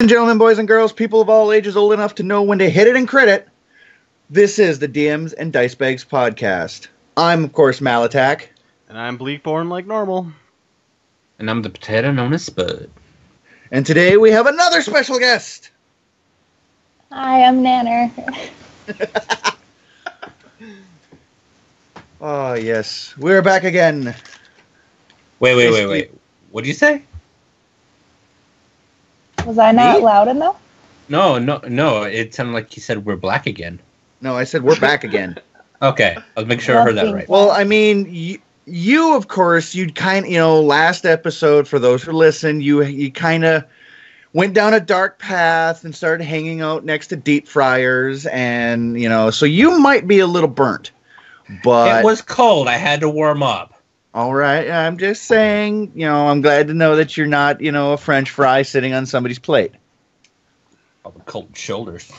And gentlemen, boys and girls, people of all ages old enough to know when to hit it and crit it, this is the DMs and Dicebags podcast. I'm, of course, Malatach. And I'm Bleakborn like normal. And I'm the potato known as Spud. And today we have another special guest. Hi, I'm Nanner. Oh, yes. We're back again. Wait. What'd you say? Was I not loud enough? No. It sounded like you said we're black again. No, I said we're back again. Okay, I'll make sure I heard that right. Well, I mean, you of course, you'd kind of, last episode, for those who listen, you kind of went down a dark path and started hanging out next to deep fryers, and, so you might be a little burnt. But it was cold. I had to warm up. All right. I'm just saying, I'm glad to know that you're not, a French fry sitting on somebody's plate. All the cold shoulders.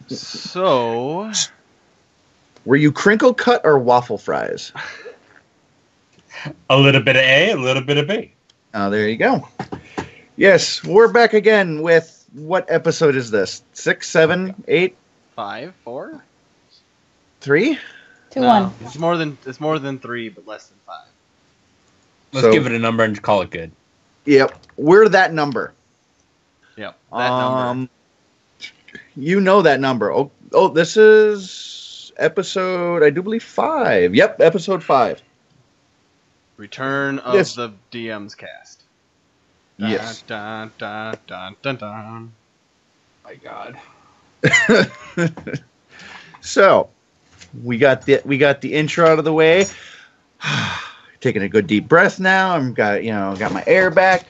So, were you crinkle cut or waffle fries? A little bit of A, a little bit of B. Oh, there you go. Yes, we're back again with, what episode is this? 6, 7, 8? 5, 4? 3? 2, 1. It's more than 3, but less than 5. Let's give it a number and call it good. Yep, we're that number. Yep, that number. You know that number. Oh, this is episode, I do believe, 5. Yep, episode 5. Return of the DM's cast. Dun, Yes. Dun, dun, dun, dun, dun. My God. So, we got the intro out of the way. Taking a good deep breath now. I'm got my air back.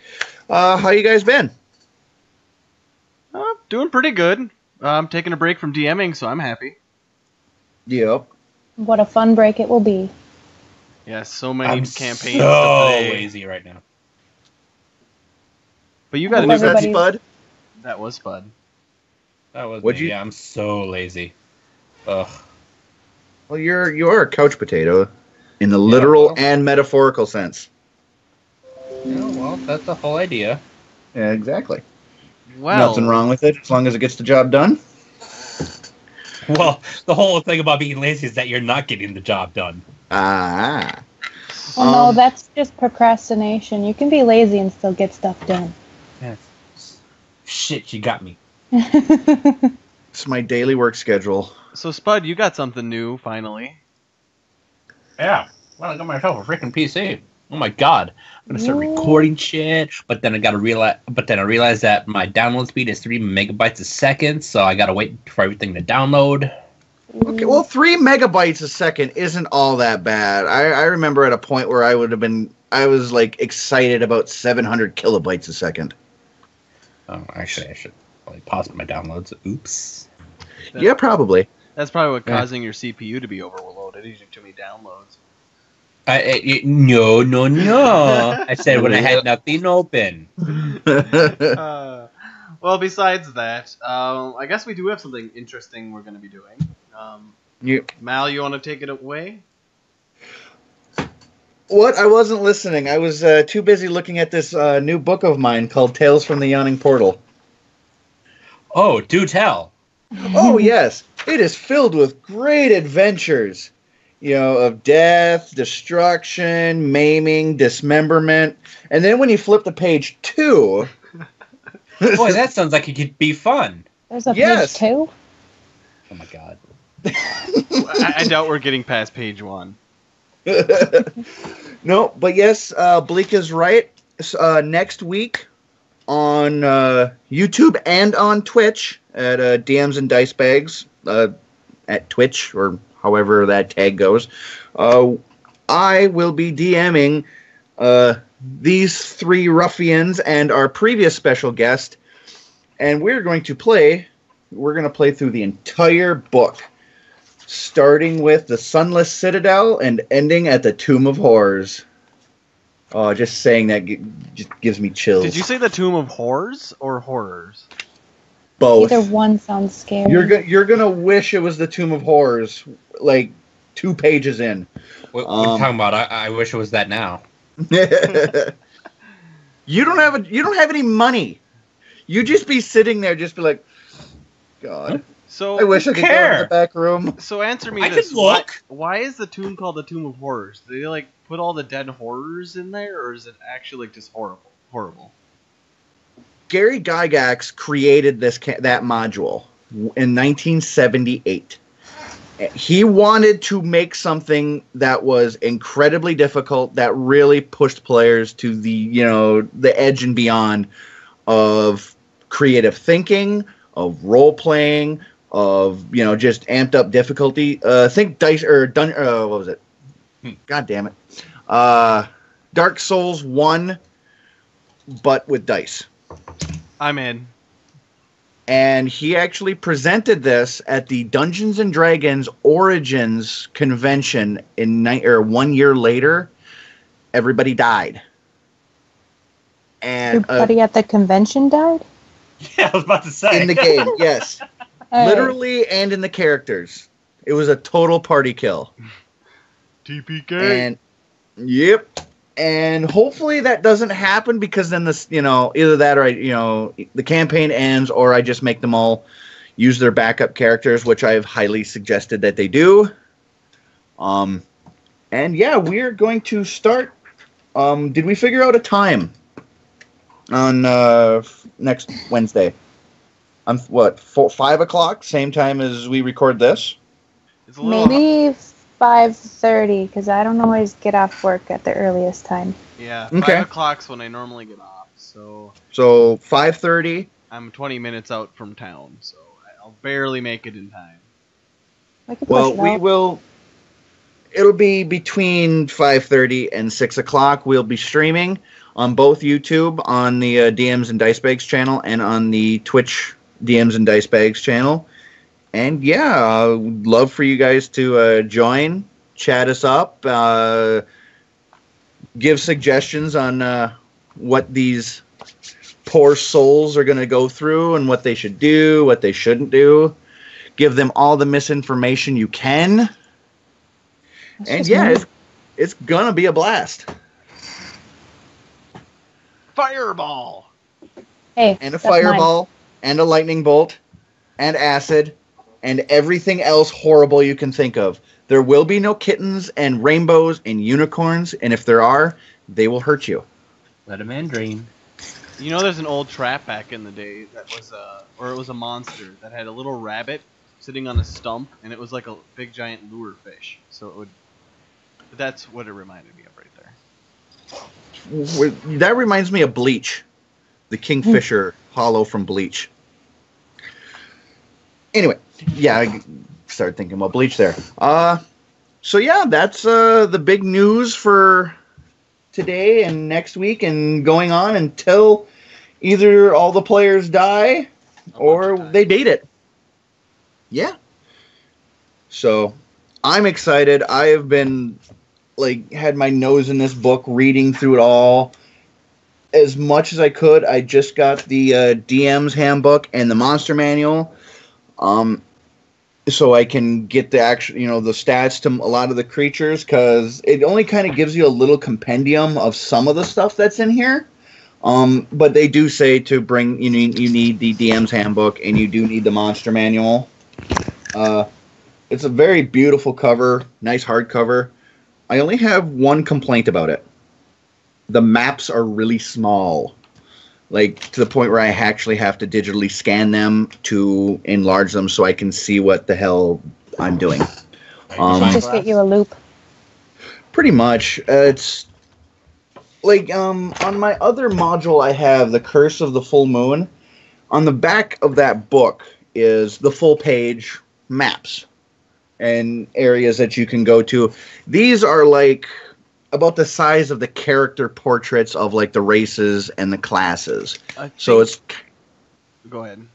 How you guys been? Doing pretty good. I'm taking a break from DMing, so I'm happy. Yep. What a fun break it will be. Yeah, so many campaigns so to play. lazy right now. But you got to Was do that Spud? That was Spud. That was What'd me. you- Yeah, I'm so lazy. Ugh. Well, you're a couch potato in the literal and metaphorical sense. Yeah, well, that's the whole idea. Yeah, exactly. Well, Nothing wrong with it as long as it gets the job done. Well, the whole thing about being lazy is that you're not getting the job done. Ah. Well, no, that's just procrastination. You can be lazy and still get stuff done. Yeah. Shit, you got me. It's my daily work schedule. So Spud, you got something new finally. Yeah. Well, I got myself a freaking PC. Oh my God. I'm gonna start recording shit, but then I realized that my download speed is 3 megabytes a second, so I gotta wait for everything to download. Okay, well, 3 megabytes a second isn't all that bad. I remember at a point where I was like excited about 700 kilobytes a second. Oh, actually, I should probably pause my downloads. Oops. Yeah, probably. That's probably what causing your CPU to be overloaded. Using too many downloads. No. I said when I had nothing open. Well, besides that, I guess we do have something interesting we're going to be doing. Mal, you want to take it away? What? I wasn't listening. I was too busy looking at this new book of mine called Tales from the Yawning Portal. Oh, do tell. Oh, yes. It is filled with great adventures. Of death, destruction, maiming, dismemberment. And then when you flip to page 2... Boy, that sounds like it could be fun. There's a page 2? Oh my God. I doubt we're getting past page 1. No, but yes, Bleak is right. Next week on YouTube and on Twitch at DMs and Dicebags at Twitch, or however that tag goes, I will be DMing these 3 ruffians and our previous special guest, and we're going to play through the entire book, starting with the Sunless Citadel and ending at the Tomb of Horrors. Oh, just saying that just gives me chills. Did you say the Tomb of Horrors or Horrors? Both. Either one sounds scary. You're gonna wish it was the Tomb of Horrors, like 2 pages in. What are you talking about? I wish it was that now. You don't have any money. You just be sitting there, just be like, God. So I wish I could go in the back room. So answer me I this: can look. Why is the tomb called the Tomb of Horrors? Do they like put all the dead horrors in there, or is it actually like just horrible? Gary Gygax created that module in 1978. He wanted to make something that was incredibly difficult, that really pushed players to the edge and beyond of creative thinking, of role playing, of just amped up difficulty. Think Dice or what was it? God damn it! Dark Souls 1, but with dice. I'm in. And he actually presented this at the Dungeons and Dragons Origins convention in 1 year later. Everybody died. And everybody at the convention died? Yeah, I was about to say. In the game, yes. Hey. Literally and in the characters. It was a total party kill. TPK. And yep. And hopefully that doesn't happen, because then this, either that or the campaign ends, or I just make them all use their backup characters, which I have highly suggested that they do. And yeah, we're going to start. Did we figure out a time on next Wednesday? 5 o'clock, same time as we record this? It's a little Maybe 5:30, because I don't always get off work at the earliest time. Yeah, Okay. 5 o'clock's when I normally get off, so 5:30. I'm 20 minutes out from town, so I'll barely make it in time. I could Well, push it we out. will. It'll be between 5:30 and 6 o'clock. We'll be streaming on both YouTube, on the DMs and Dicebags channel, and on the Twitch DMs and Dicebags channel. And yeah, I would love for you guys to join, chat us up, give suggestions on what these poor souls are going to go through and what they should do, what they shouldn't do. Give them all the misinformation you can. That's And just yeah, me. it's going to be a blast. Fireball! Hey, And a that's mine. fireball, and a lightning bolt, and acid, and everything else horrible you can think of. There will be no kittens and rainbows and unicorns, and if there are, they will hurt you. Let a man dream. You know, there's an old trap back in the day that was or it was a monster that had a little rabbit sitting on a stump, and it was like a big giant lure fish. So it would. That's what it reminded me of right there. That reminds me of Bleach, the Kingfisher hollow from Bleach. Anyway, yeah, I started thinking about Bleach there. So yeah, that's the big news for today and next week, and going on until either all the players die or they beat it. Yeah. So I'm excited. I have been had my nose in this book, reading through it all as much as I could. I just got the DM's handbook and the monster manual. So I can get the actual, the stats to a lot of the creatures, because it only kind of gives you a little compendium of some of the stuff that's in here. But they do say to bring, you need the DM's handbook, and you do need the monster manual. It's a very beautiful cover, nice hardcover. I only have one complaint about it. The maps are really small. To the point where I actually have to digitally scan them to enlarge them so I can see what the hell I'm doing. Just get you a loop. Pretty much. It's on my other module I have the Curse of the Full Moon. On the back of that book is the full page maps and areas that you can go to. These are about the size of the character portraits of the races and the classes. So it's. Go ahead.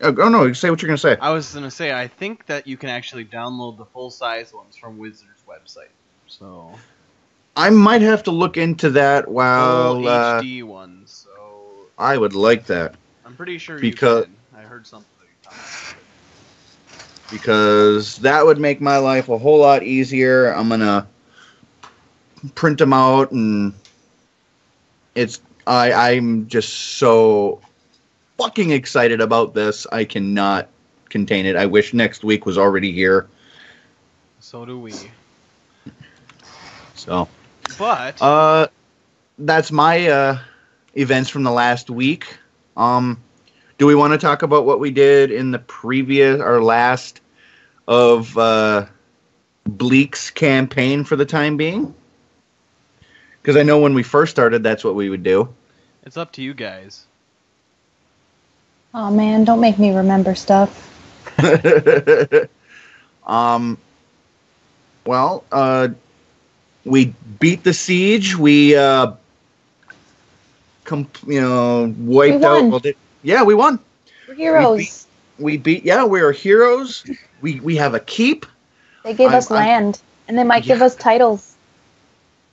Oh no! Say what you're gonna say. I was gonna say I think that you can actually download the full size ones from Wizards' website. So I might have to look into that while full HD ones. So I would like that. I'm pretty sure Because- you can. I heard something. Because that would make my life a whole lot easier. I'm gonna print them out, and I'm just so fucking excited about this. I cannot contain it. I wish next week was already here. So do we. So, but that's my events from the last week. Do we want to talk about what we did in the previous or last of Bleak's campaign for the time being? Because I know when we first started, that's what we would do. It's up to you guys. Oh man, don't make me remember stuff. Well, we beat the siege. We wiped out. Yeah, we won. We're heroes. We beat. Yeah, we are heroes. We have a keep. They gave us land, and they might give us titles.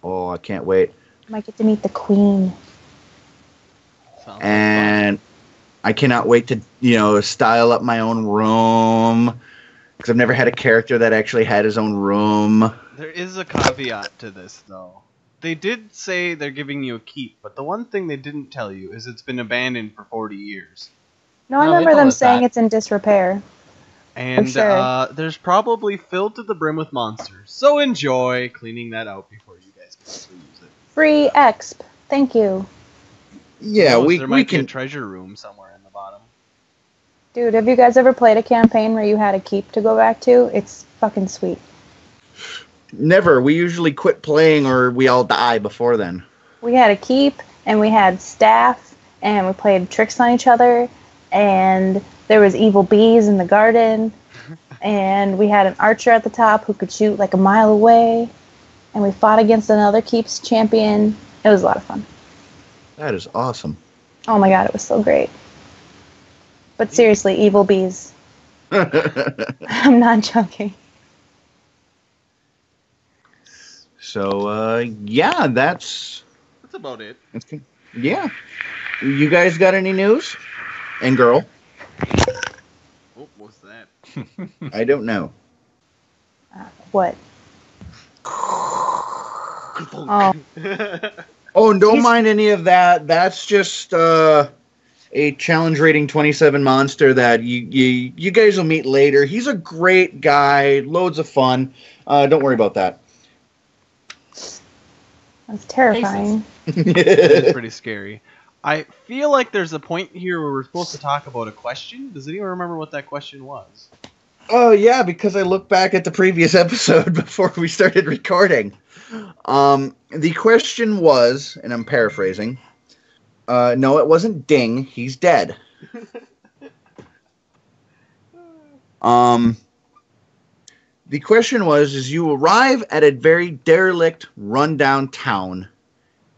Oh, I can't wait. Might get to meet the queen. And I cannot wait to, style up my own room. Because I've never had a character that actually had his own room. There is a caveat to this, though. They did say they're giving you a keep, but the one thing they didn't tell you is it's been abandoned for 40 years. No, I remember them saying it's in disrepair. And sure. There's probably filled to the brim with monsters. So enjoy cleaning that out before you guys can actually use it. Free exp. Thank you. Yeah, there might be a treasure room somewhere in the bottom. Dude, have you guys ever played a campaign where you had a keep to go back to? It's fucking sweet. Never. We usually quit playing or we all die before then. We had a keep, and we had staff, and we played tricks on each other, and there was evil bees in the garden, and we had an archer at the top who could shoot like a mile away, and we fought against another keeps champion. It was a lot of fun. That is awesome. Oh my god, it was so great. But seriously, evil bees. I'm not joking. So, yeah, that's about it. Yeah. You guys got any news? And girl? Oh, what's that? I don't know. What? Oh. Oh, and don't mind any of that. That's just a challenge rating 27 monster that you guys will meet later. He's a great guy, loads of fun. Don't worry about that. That's terrifying. It's pretty scary. I feel like there's a point here where we're supposed to talk about a question. Does anyone remember what that question was? Oh, yeah, because I looked back at the previous episode before we started recording. The question was, and I'm paraphrasing, no, it wasn't Ding. He's dead. The question was, is you arrive at a very derelict, rundown town,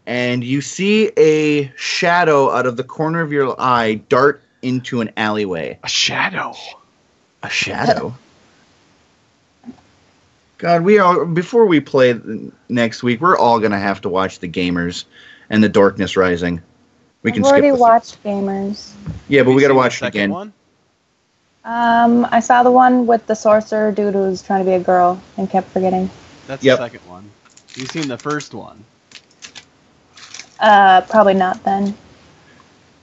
and you see a shadow out of the corner of your eye dart into an alleyway. A shadow? A shadow? God, before we play next week, we're all going to have to watch The Gamers and The Darkness Rising. I've already watched Gamers. Yeah, but we got to watch it again. One? I saw the one with the sorcerer dude who was trying to be a girl and kept forgetting. That's the second one. You've seen the first one. Probably not then.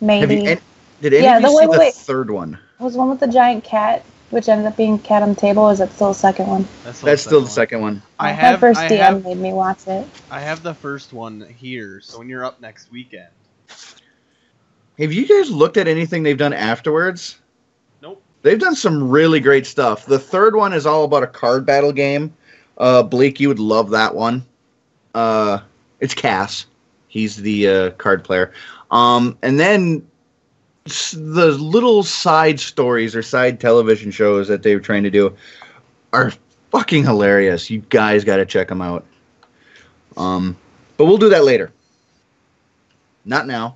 Maybe. Did any of you see the third one? It was one with the giant cat, which ended up being Cat on the Table. Or is that still the second one? That's still the second one. My first DM made me watch it. I have the first one here, so when you're up next weekend. Have you guys looked at anything they've done afterwards? Nope. They've done some really great stuff. The third one is all about a card battle game. Bleak, you would love that one. It's Cass. He's the card player. And then the little side stories or side television shows that they were trying to do are fucking hilarious. You guys got to check them out. But we'll do that later. Not now.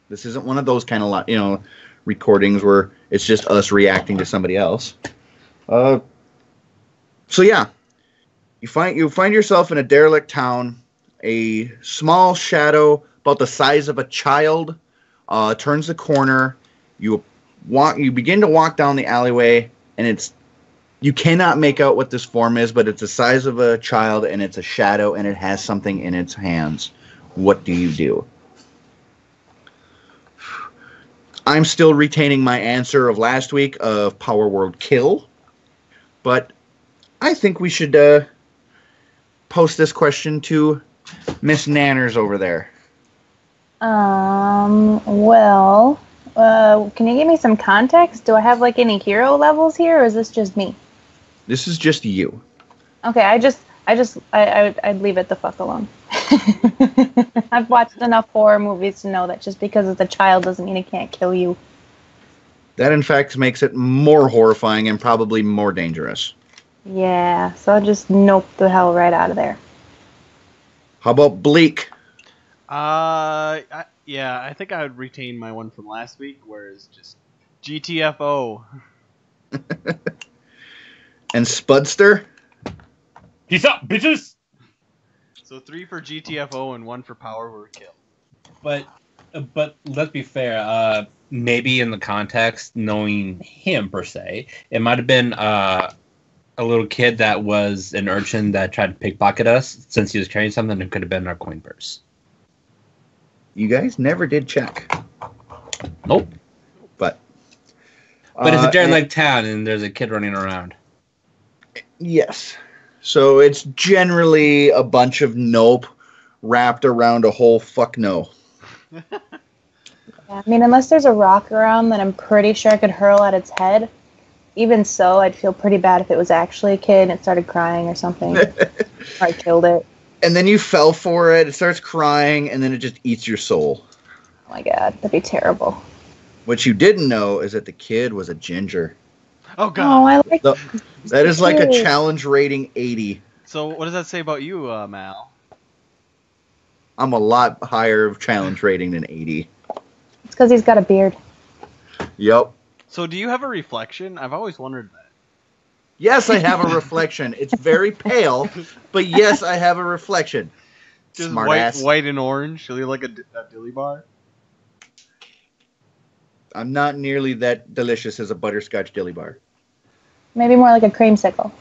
This isn't one of those kind of recordings where it's just us reacting to somebody else. So yeah, you find yourself in a derelict town. A small shadow about the size of a child turns the corner. You begin to walk down the alleyway, and you cannot make out what this form is, but it's the size of a child, and it's a shadow, and it has something in its hands. What do you do? I'm still retaining my answer of last week of Power World Kill, but I think we should post this question to Miss Nanners over there. Well, can you give me some context? Do I have like any hero levels here, or is this just me? This is just you. Okay, I'd leave it the fuck alone. I've watched enough horror movies to know that just because it's a child doesn't mean it can't kill you. That, in fact, makes it more horrifying and probably more dangerous. Yeah, so I'll just nope the hell right out of there. How about Bleak? I think I would retain my one from last week, whereas just GTFO. And Spudster? Peace out, bitches! So 3 for GTFO and 1 for Power Word Kill. But let's be fair. Maybe in the context, knowing him per se, it might have been a little kid that was an urchin that tried to pickpocket us. Since he was carrying something, it could have been our coin purse. You guys never did check. Nope. But it's a derelict town, and there's a kid running around. Yes. So it's generally a bunch of nope wrapped around a whole fuck no. Yeah, I mean, unless there's a rock around that I'm pretty sure I could hurl at its head. Even so, I'd feel pretty bad if it was actually a kid and it started crying or something. Or I killed it. And then you fell for it, it starts crying, and then it just eats your soul. Oh my god, that'd be terrible. What you didn't know is that the kid was a ginger. Oh god. Oh, I like That is like a challenge rating 80. So what does that say about you, Mal? I'm a lot higher of challenge rating than 80. It's because he's got a beard. Yep. So do you have a reflection? I've always wondered that. Yes, I have a reflection. It's very pale, but yes, I have a reflection. Just Smart white, ass. white and orange. You look like a dilly bar. I'm not nearly that delicious as a butterscotch dilly bar. Maybe more like a creamsicle.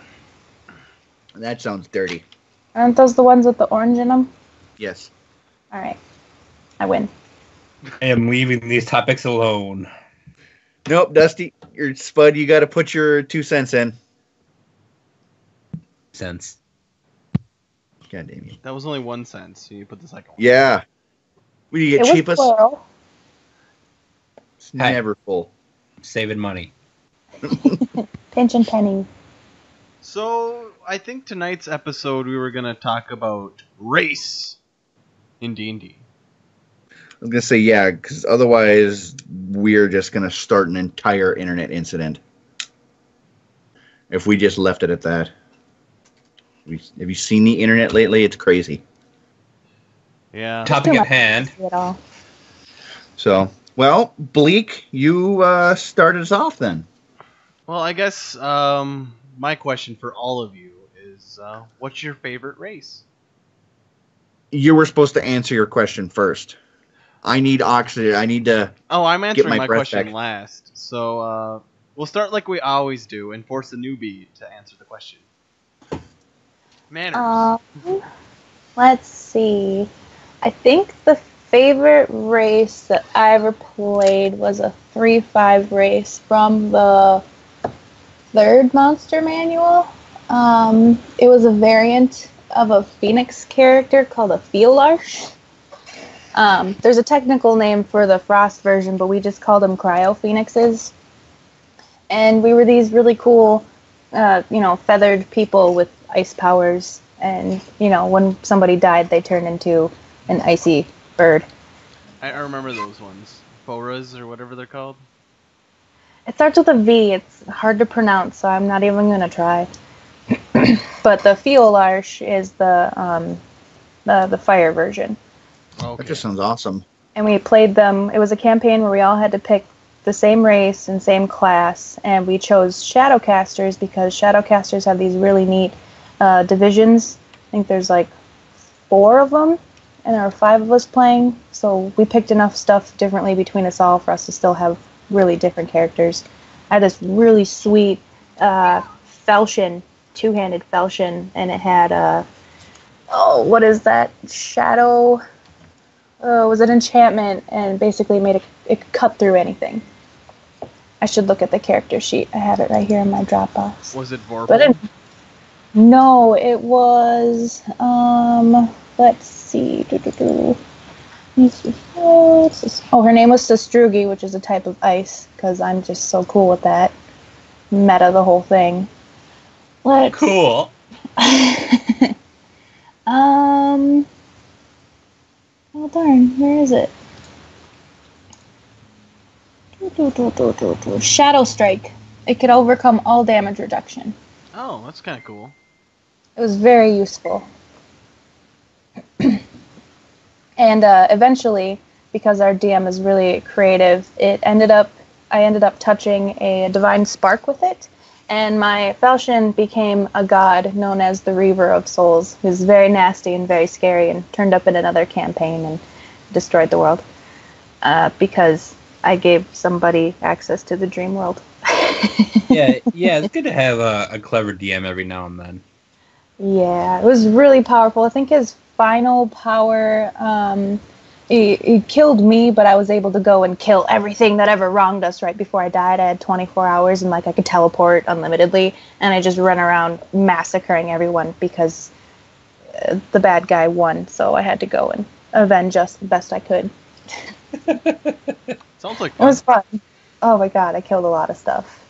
That sounds dirty. Aren't those the ones with the orange in them? Yes. Alright. I win. I am leaving these topics alone. Nope, Dusty, your Spud, you got to put your 2 cents in. Sense. God damn you. That was only 1 cent, so you put the second one. Yeah. What do you get, It was cheapest? plural. It's never full. Saving money. Pinch and penny. So I think tonight's episode we were gonna talk about race in D&D. I was going to say, yeah, because otherwise we're just going to start an entire internet incident. If we just left it at that. Have you seen the internet lately? It's crazy. Yeah. Topic at hand. At all. So, well, Bleak, you start us off then. Well, I guess my question for all of you is, what's your favorite race? You were supposed to answer your question first. I need oxygen. I need to... Oh, I'm answering my my breath question back. last. So we'll start like we always do and force the newbie to answer the question. Manners. Let's see. I think the favorite race that I ever played was a 3-5 race from the 3rd Monster Manual. It was a variant of a Phoenix character called a Feelarsh. There's a technical name for the Frost version, but we just called them Cryo Phoenixes. And we were these really cool, feathered people with ice powers. And, when somebody died, they turned into an icy bird. I remember those ones. Boras or whatever they're called. It starts with a V. It's hard to pronounce, so I'm not even going to try. But the Feelarsh is the fire version. Okay. That just sounds awesome. And we played them. It was a campaign where we all had to pick the same race and same class, and we chose Shadowcasters because Shadowcasters have these really neat divisions. I think there's like 4 of them, and there are 5 of us playing, so we picked enough stuff differently between us all for us to still have really different characters. I had this really sweet falchion, 2-handed falchion, and it had what is that? Shadow was an enchantment and basically made it could cut through anything. I should look at the character sheet. I have it right here in my Dropbox. Was it Vorpal? But no, it was. Let's see. Oh, her name was Sastrugi, which is a type of ice. Because I'm just so cool with that. Meta the whole thing. Cool. Oh darn, where is it? Shadow Strike. It could overcome all damage reduction. Oh, that's kind of cool. It was very useful. And eventually, because our DM is really creative, I ended up touching a divine spark with it, and my falchion became a god known as the Reaver of Souls, who's very nasty and very scary, and turned up in another campaign and destroyed the world because I gave somebody access to the dream world. yeah, it's good to have a clever DM every now and then. Yeah, it was really powerful. I think his final power, he killed me, but I was able to go and kill everything that ever wronged us right before I died. I had 24 hours and I could teleport unlimitedly, and I just run around massacring everyone because the bad guy won, so I had to go and avenge us the best I could. Sounds like fun. It was fun. Oh my god, I killed a lot of stuff.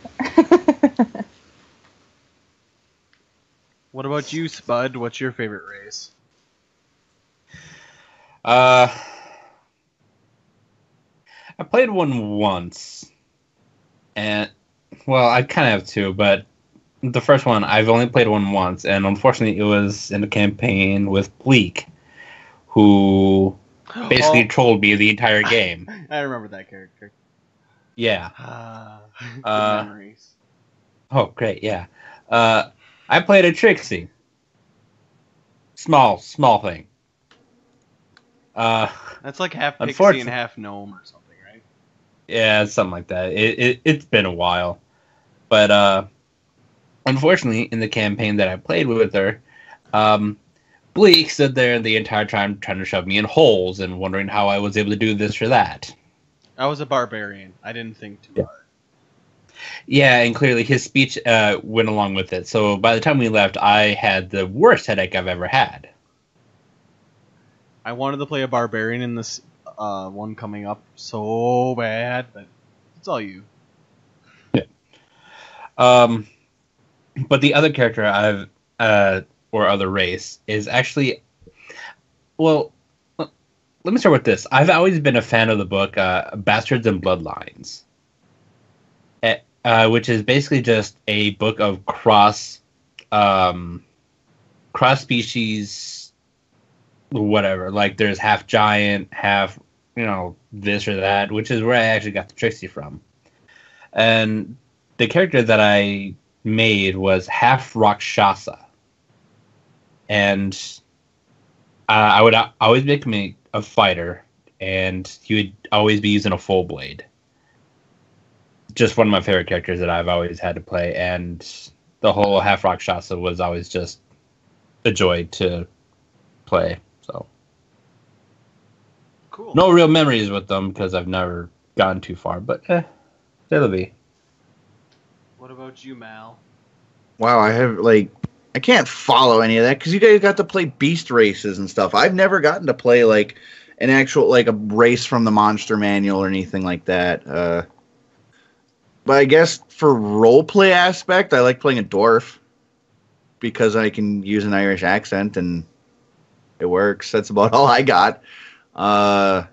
What about you, Spud? What's your favorite race? I played one once, and well, I kind of have two, but the first one I've only played one once, and unfortunately, it was in a campaign with Bleak, who basically trolled me the entire game. I remember that character. Yeah. Memories. Oh, great! Yeah. I played a Trixie. Small thing. That's like half pixie and half gnome or something, right? Yeah, something like that. It's been a while, but unfortunately, in the campaign that I played with her, Bleak stood there the entire time trying to shove me in holes and wondering how I was able to do this or that. I was a barbarian. I didn't think too hard. Yeah, and clearly his speech went along with it. So by the time we left, I had the worst headache I've ever had. I wanted to play a barbarian in this one coming up so bad, but it's all you. Yeah. But the other character I've or other race is actually, well, let me start with this. I've always been a fan of the book Bastards and Bloodlines, which is basically just a book of cross species, whatever. Like there's half giant, half this or that, which is where I actually got the Trixie from. And the character that I made was half Rakshasa, and I would always make him a fighter, and he would always be using a full blade. Just one of my favorite characters that I've always had to play, and the whole half Rakshasa was always just a joy to play. So cool. No real memories with them because I've never gone too far, but it'll be. What about you, Mal? Wow, I can't follow any of that because you guys got to play beast races and stuff. I've never gotten to play an actual a race from the Monster Manual or anything like that. But I guess for roleplay aspect, I like playing a dwarf because I can use an Irish accent and it works. That's about all I got. Yeah,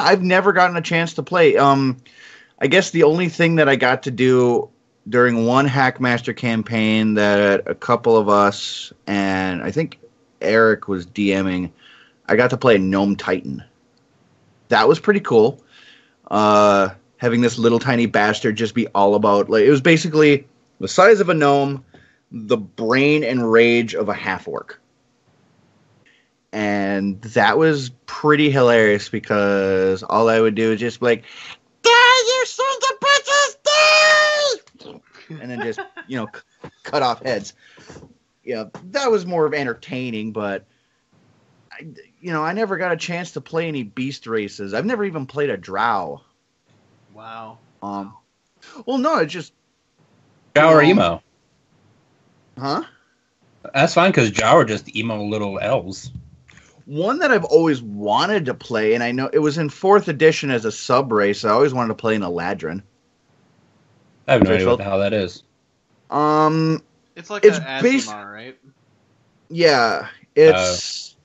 I've never gotten a chance to play. I guess the only thing that I got to do during one Hackmaster campaign that a couple of us, and I think Eric was DMing, I got to play a Gnome Titan. That was pretty cool. Having this little tiny bastard just be all about, it was basically the size of a gnome, the brain and rage of a half-orc. And that was pretty hilarious because all I would do is just be like, "Die, you sons of bitches, die!" And then just, cut off heads. Yeah, that was more of entertaining, but I never got a chance to play any beast races. I've never even played a drow. Wow. Well, no, it's just Drow or emo? huh? That's fine because Drow are just emo little elves. One that I've always wanted to play, and I know it was in 4th edition as a sub race. I always wanted to play an Eladrin. I have no idea what the hell that is. It's like an Azimar, right? Yeah, it's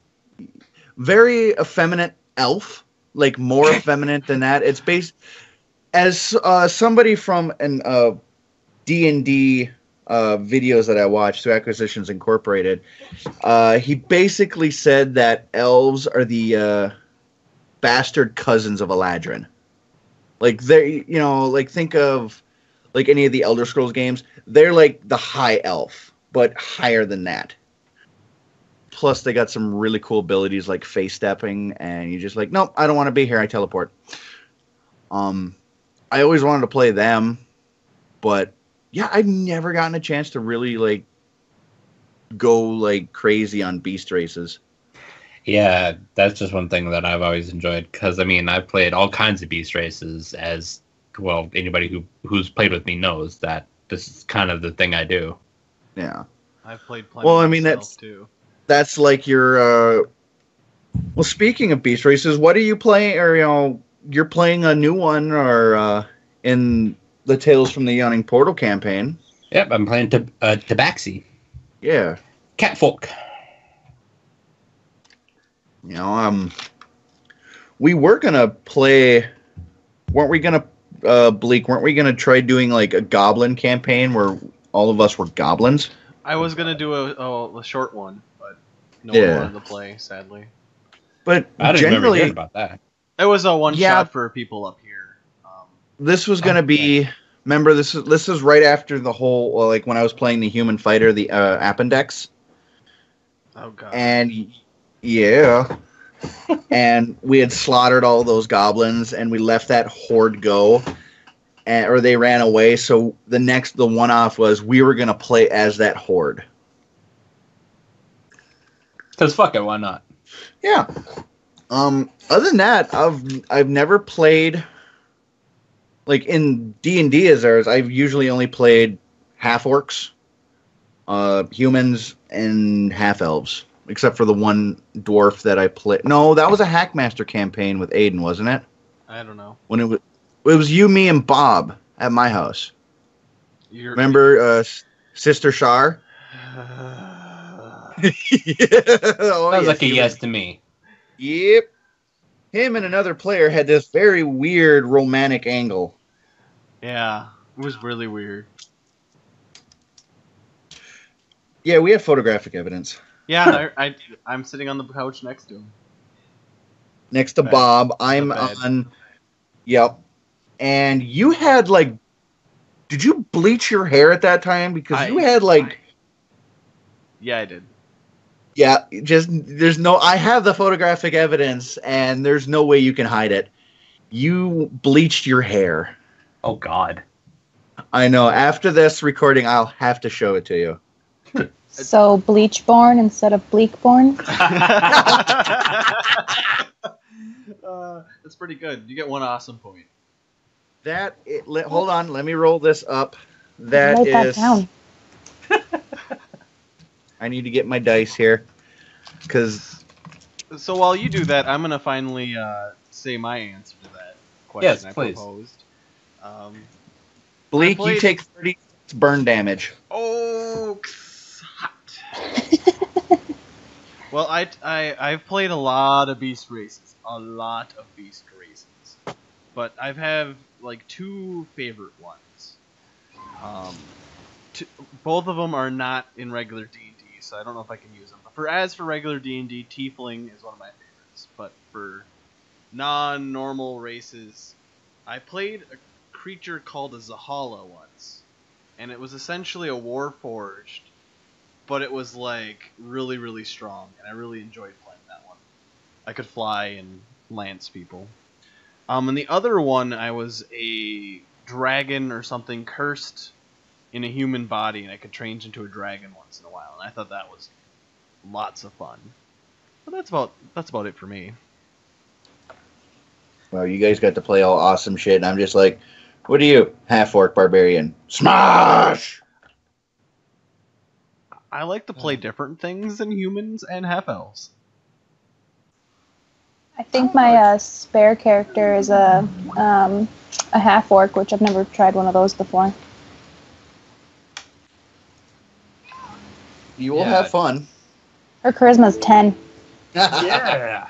very effeminate elf, like more effeminate than that. It's based as somebody from an D&D videos that I watched through Acquisitions Incorporated. He basically said that elves are the bastard cousins of Eladrin. Like they, like think of like any of the Elder Scrolls games. They're like the high elf, but higher than that. Plus, they got some really cool abilities like face stepping, and you're just like, nope, I don't want to be here. I teleport. I always wanted to play them, but yeah, I've never gotten a chance to really like go like crazy on beast races. Yeah, that's just one thing that I've always enjoyed because I mean I've played all kinds of beast races as well. Anybody who's played with me knows that this is kind of the thing I do. Yeah, I've played plenty. Well, I mean that's like your. Well, speaking of beast races, what are you playing? Or you're playing a new one, or in the Tales from the Yawning Portal campaign? Yep, I'm playing Tabaxi. Yeah, Catfolk. We were gonna play. Weren't we gonna, Bleak? Weren't we gonna try doing like a goblin campaign where all of us were goblins? I was gonna do a short one, but no one wanted to play, sadly. But I didn't remember hearing about that. It was a one shot for people up here. This was gonna be. Remember, this is right after the whole like when I was playing the Human Fighter, the Appendex. Oh god. And yeah. And we had slaughtered all those goblins, and we let that horde go, or they ran away. So the one-off was we were gonna play as that horde. Cause fuck it, why not? Yeah. Other than that, I've never played like in D&D as ours. I've usually only played half orcs, humans, and half elves. Except for the one dwarf that I played. No, that was a Hackmaster campaign with Aiden, wasn't it? I don't know. When it was you, me, and Bob at my house. Remember Sister Shar? Sounds like a yes to me. Yep. Him and another player had this very weird romantic angle. Yeah, it was really weird. Yeah, we have photographic evidence. Yeah, I'm sitting on the couch next to him. Next to Bob, I'm on. Yep. And you had like, did you bleach your hair at that time? Because you had like. Yeah, I did. Yeah, I have the photographic evidence, and there's no way you can hide it. You bleached your hair. Oh God. I know. After this recording, I'll have to show it to you. So Bleachborn instead of Bleakborn? That's pretty good. You get one awesome point. Hold on, let me roll this up. That down. I need to get my dice here, So while you do that, I'm gonna finally say my answer to that question I proposed. Bleak, you take 30 burn damage. Oh, hot. Well, I've played a lot of beast races, but I've have like two favorite ones. Both of them are not in regular D&D, so I don't know if I can use them. But as for regular D&D, Tiefling is one of my favorites. But for non-normal races, I played a creature called a Zahala once, and it was essentially a Warforged, but it was like really, really strong, and I really enjoyed playing that one. I could fly and lance people. And the other one, I was a dragon or something cursed in a human body, and I could change into a dragon once in a while, and I thought that was lots of fun. But that's about it for me. Well, you guys got to play all awesome shit, and I'm just like, what are you, half-orc barbarian? Smash! I like to play different things than humans and half-elves. I think my spare character is a half-orc, which I've never tried one of those before. You will have fun. Her charisma's 10. Yeah.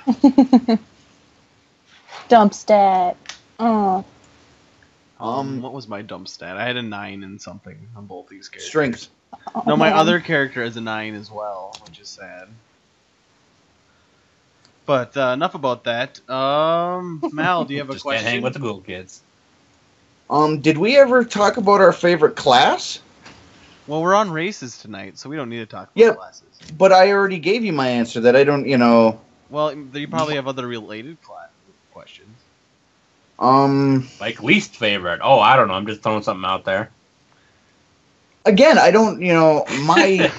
Dump stat. Oh. What was my dump stat? I had a 9 in something on both these characters. Strength. No, my man. other character has a 9 as well, which is sad. But enough about that. Mal, do you have a Just question? can't hang with the cool kids. Did we ever talk about our favorite class? Well, we're on races tonight, so we don't need to talk about Yep. classes. But I already gave you my answer that I don't, Well, you probably have other related questions. Like least favorite. Oh, I don't know. I'm just throwing something out there. Again, I don't, my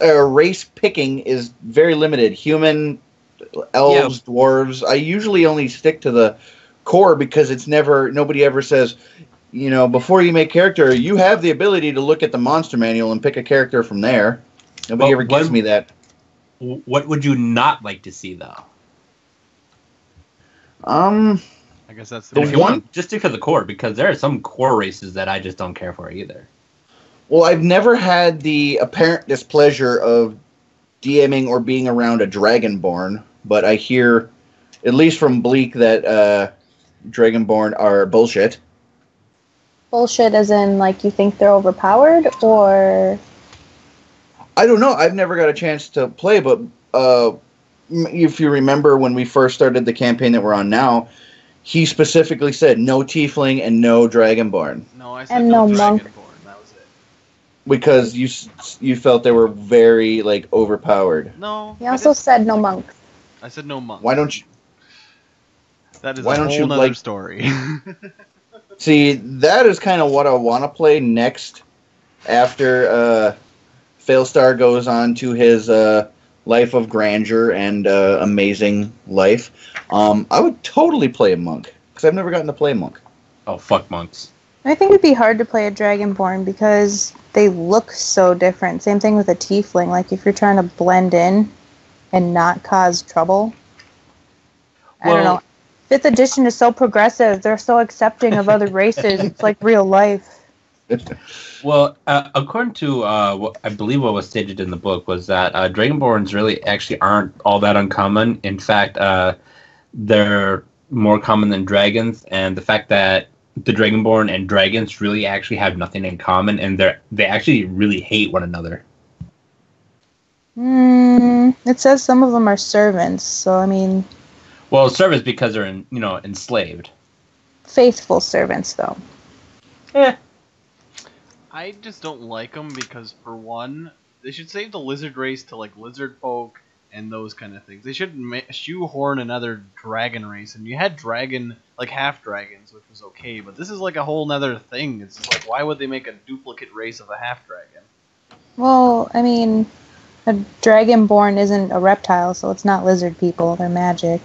race picking is very limited. Human, elves, dwarves. I usually only stick to the core because nobody ever says, before you make character, you have the ability to look at the monster manual and pick a character from there. Nobody ever gives me that. What would you not like to see, though? I guess that's If you want, just stick to the core, because there are some core races that I just don't care for either. Well, I've never had the apparent displeasure of DMing or being around a Dragonborn, but I hear, at least from Bleak, that Dragonborn are bullshit. Bullshit as in, like, you think they're overpowered, or... I don't know. I've never got a chance to play, but if you remember when we first started the campaign that we're on now, he specifically said no tiefling and no dragonborn. No, I said And no no monk. dragonborn. That was it. Because you felt they were very, overpowered. No. He also said no monk. I said no monk. Why don't you... That is why a don't whole you nother story. See, that is kind of what I want to play next after Failstar goes on to his life of grandeur and amazing life. I would totally play a monk, because I've never gotten to play a monk. Oh, fuck monks. I think it'd be hard to play a Dragonborn because they look so different. Same thing with a Tiefling. Like, if you're trying to blend in and not cause trouble. I don't know. 5th edition is so progressive. They're so accepting of other races. It's like real life. Well, according to what I believe what was stated in the book was that Dragonborns really actually aren't all that uncommon. In fact, they're more common than dragons, and the fact that the Dragonborn and dragons really actually have nothing in common, and they actually really hate one another. It says some of them are servants, so I mean... Well, servants because they're enslaved. Faithful servants, though. Yeah. I just don't like them because, for one, they should save the lizard race to, lizard folk and those kind of things. They should shoehorn another dragon race, and you had half dragons, which was okay, but this is a whole nother thing. It's just why would they make a duplicate race of a half dragon? Well, I mean, a Dragonborn isn't a reptile, so it's not lizard people. They're magic.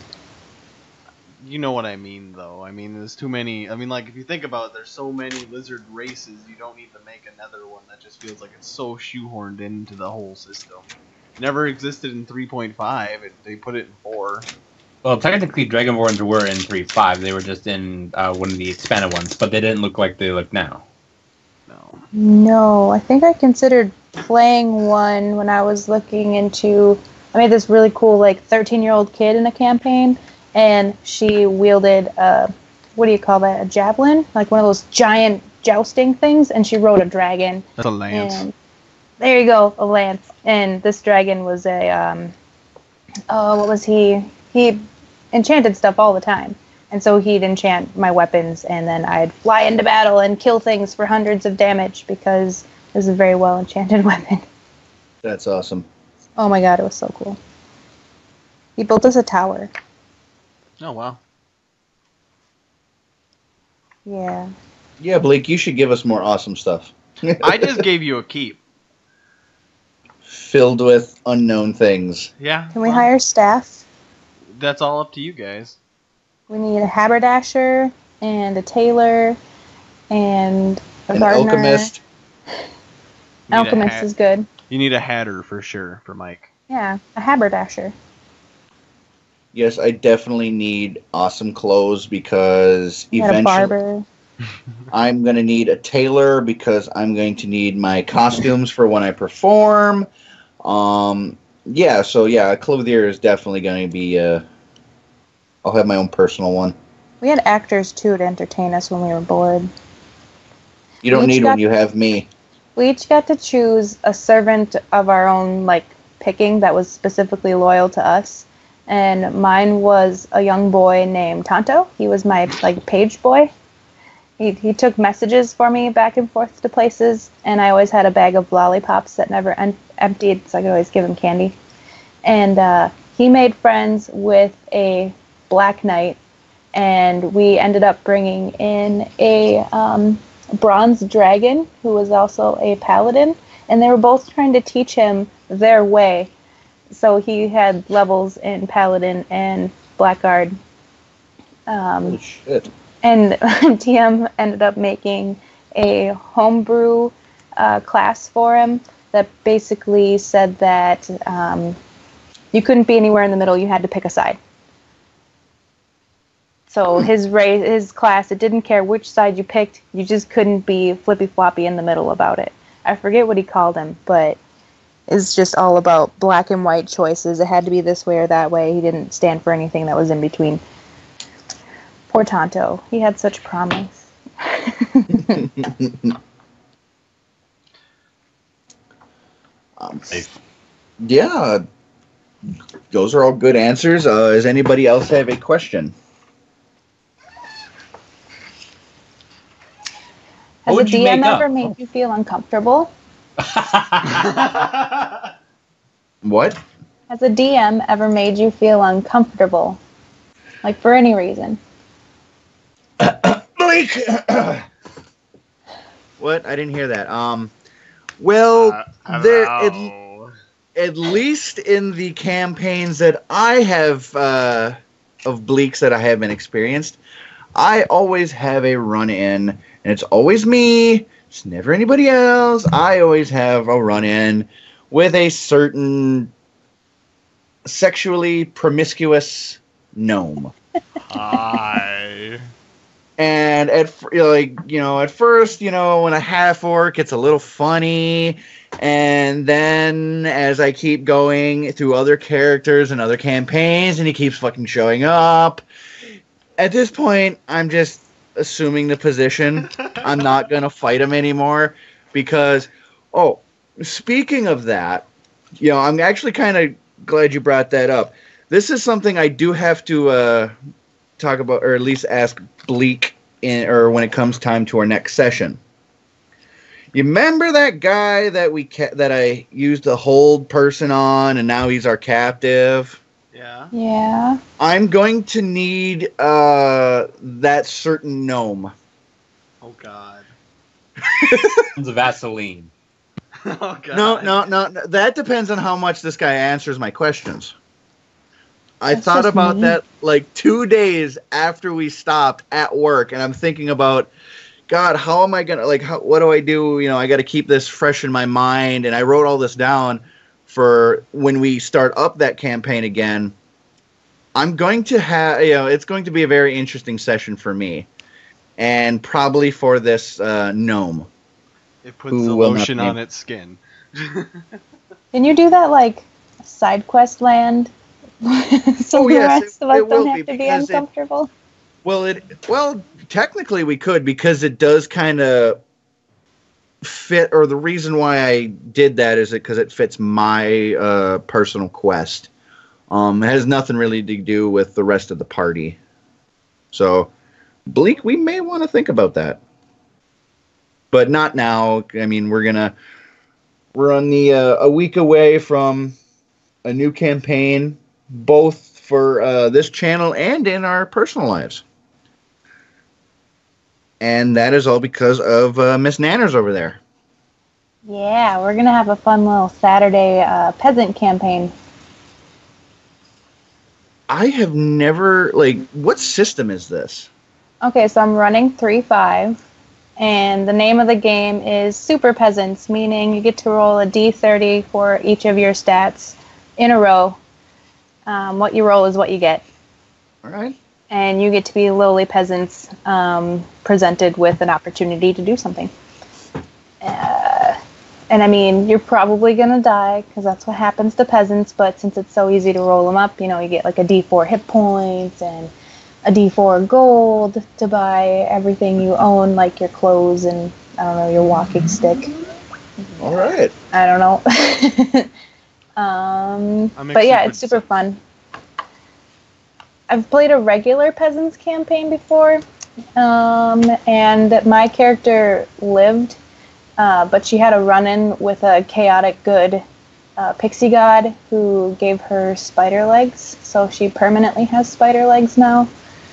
You know what I mean, though. I mean, there's too many. I mean, if you think about it, there's so many lizard races, you don't need to make another one that just feels like it's so shoehorned into the whole system. It never existed in 3.5. They put it in 4. Well, technically, Dragonborns were in 3.5. They were just in one of the expanded ones, but they didn't look like they look now. No, I think I considered playing one when I was looking into... I made this really cool, 13-year-old kid in a campaign, and she wielded what do you call that? A javelin? One of those giant jousting things, and she rode a dragon. That's a lance. And there you go, a lance. And this dragon was a, what was he? He enchanted stuff all the time. And so he'd enchant my weapons, and then I'd fly into battle and kill things for hundreds of damage because it was a very well enchanted weapon. That's awesome. Oh my god, it was so cool. He built us a tower. Oh, wow. Yeah. Yeah, Bleak, you should give us more awesome stuff. I just gave you a keep. filled with unknown things. Yeah. Can we hire staff? That's all up to you guys. We need a haberdasher and a tailor and a An gardener. alchemist. Need a Alchemist hat- is good. You need a hatter for sure for Mike. Yeah, a haberdasher. Yes, I definitely need awesome clothes because We got a eventually barber. I'm going to need a tailor because I'm going to need my costumes for when I perform. Yeah, so yeah, a clothier is definitely going to be, I'll have my own personal one. We had actors too to entertain us when we were bored. You don't We each need one, you have me. We each got to choose a servant of our own, like, picking that was specifically loyal to us. And mine was a young boy named Tonto. He was my, like, page boy. He took messages for me back and forth to places, and I always had a bag of lollipops that never emptied, so I could always give him candy. And he made friends with a black knight, and we ended up bringing in a bronze dragon who was also a paladin, and they were both trying to teach him their way. So he had levels in paladin and blackguard. Holy shit. And TM ended up making a homebrew class for him that basically said that you couldn't be anywhere in the middle, you had to pick a side. So his class, it didn't care which side you picked, you just couldn't be flippy-floppy in the middle about it. I forget what he called him, but it's just all about black and white choices. It had to be this way or that way. He didn't stand for anything that was in between. Poor Tonto. He had such promise. Yeah, those are all good answers. Does anybody else have a question? Has a would you DM make up? ever made you feel uncomfortable? What? Has a DM ever made you feel uncomfortable? Like, for any reason? Bleak! What? I didn't hear that. Well, there at least in the campaigns that I have of Bleaks that I have been experienced, I always have a run-in, and it's always me. It's never anybody else. I always have a run-in with a certain sexually promiscuous gnome. Hi. And at first, when a half orc, it's a little funny, and then as I keep going through other characters and other campaigns, and he keeps fucking showing up. At this point, I'm just assuming the position. I'm not gonna fight him anymore because, speaking of that, I'm actually kind of glad you brought that up. This is something I do have to talk about, or at least ask Bleak when it comes time to our next session. You remember that guy that I used to hold person on, and now he's our captive? Yeah. Yeah. I'm going to need that certain gnome. Oh God. Tons of Vaseline. Oh God. No. That depends on how much this guy answers my questions. I That's thought just about mean. that like 2 days after we stopped at work, and I'm thinking about, God, how am I gonna what do I do? I got to keep this fresh in my mind, and I wrote all this down for when we start up that campaign again. I'm going to have, it's going to be a very interesting session for me, and probably for this gnome. It puts Who the will not lotion be- on its skin. Can you do that, like, side quest land? So Oh, the yes, rest of us it will don't be, have to be because uncomfortable? Well, technically we could, because it does kind of fit, or the reason why I did that is because it fits my personal quest. It has nothing really to do with the rest of the party. So, Bleak, we may want to think about that. But not now. I mean, we're on a week away from a new campaign, both for this channel and in our personal lives. And that is all because of Miss Nanners over there. Yeah, we're gonna have a fun little Saturday peasant campaign. I have never what system is this? Okay, so I'm running 3-5, and the name of the game is Super Peasants, meaning you get to roll a d30 for each of your stats in a row. What you roll is what you get. All right. And you get to be lowly peasants presented with an opportunity to do something. And I mean, you're probably going to die because that's what happens to peasants, but since it's so easy to roll them up, you know, you get like a d4 hit points and a d4 gold to buy everything you own, like your clothes and, I don't know, your walking stick. All right. I don't know. But yeah, it's super fun. I've played a regular peasants campaign before, and my character lived, but she had a run-in with a chaotic good pixie god who gave her spider legs, so she permanently has spider legs now.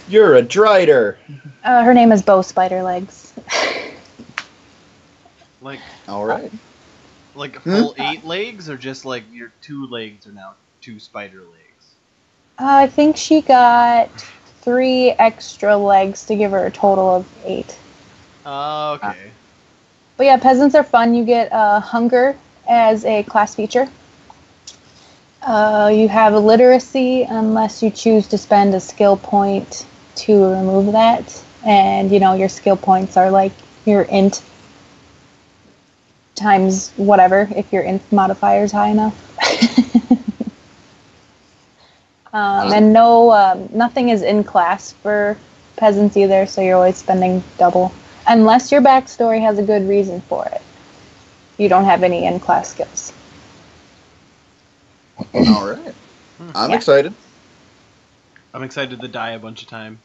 You're a drider. Her name is Bo Spider Legs. Like, all right. Like full 8 legs, or just like your 2 legs are now 2 spider legs? I think she got 3 extra legs to give her a total of 8. Okay. But yeah, peasants are fun. You get hunger as a class feature. You have illiteracy unless you choose to spend a skill point to remove that. And, you know, your skill points are like your int times whatever, if your int modifier is high enough. And nothing is in class for peasants either, so you're always spending double. Unless your backstory has a good reason for it. You don't have any in-class skills. All right. I'm excited. I'm excited to die a bunch of times.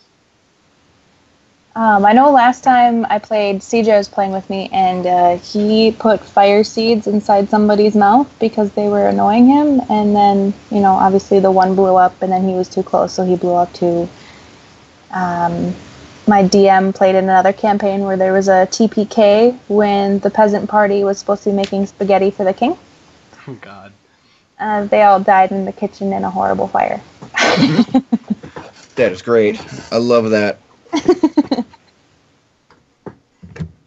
I know last time I played, CJ was playing with me, and he put fire seeds inside somebody's mouth because they were annoying him, and then, you know, obviously the one blew up, and then he was too close, so he blew up too. My DM played in another campaign where there was a TPK when the peasant party was supposed to be making spaghetti for the king. Oh, God. They all died in the kitchen in a horrible fire. That is great. I love that.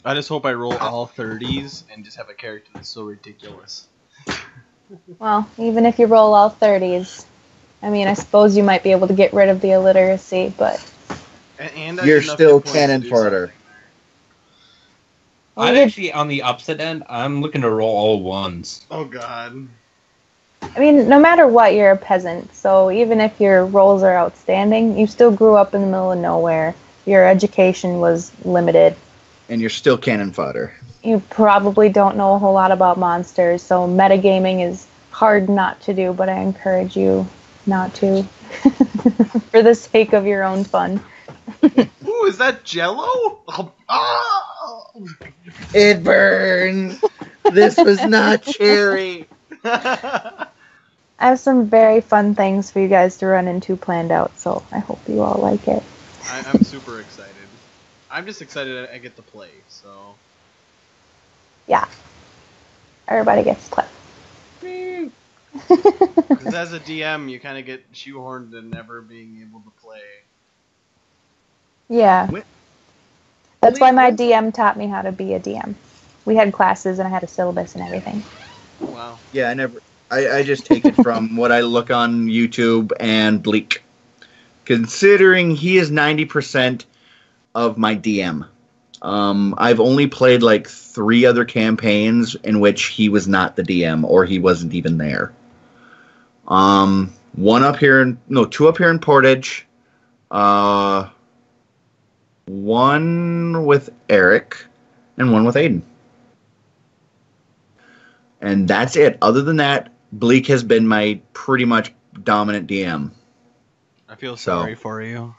I just hope I roll all 30s and just have a character that's so ridiculous. Well, even if you roll all 30s, I mean, I suppose you might be able to get rid of the illiteracy, but... And you're still cannon fodder. I'm actually on the opposite end. I'm looking to roll all ones. Oh, God. I mean, no matter what, you're a peasant, so even if your rolls are outstanding, you still grew up in the middle of nowhere. Your education was limited. And you're still cannon fodder. You probably don't know a whole lot about monsters, so metagaming is hard not to do, but I encourage you not to. For the sake of your own fun. Ooh, is that Jello? Oh. It burns. This was not cherry. I have some very fun things for you guys to run into planned out, so I hope you all like it. I'm super excited. I'm just excited I get to play, so... Yeah. Everybody gets to play. Because as a DM, you kind of get shoehorned to never being able to play. Yeah. That's why my DM taught me how to be a DM. We had classes and I had a syllabus and everything. Oh, wow. Yeah, I just take it from what I look on YouTube and Bleak. Considering he is 90% of my DM. I've only played like 3 other campaigns in which he was not the DM or he wasn't even there. 2 up here in Portage. 1 with Eric and 1 with Aiden. And that's it. Other than that, Bleak has been my pretty much dominant DM. I feel sorry for you.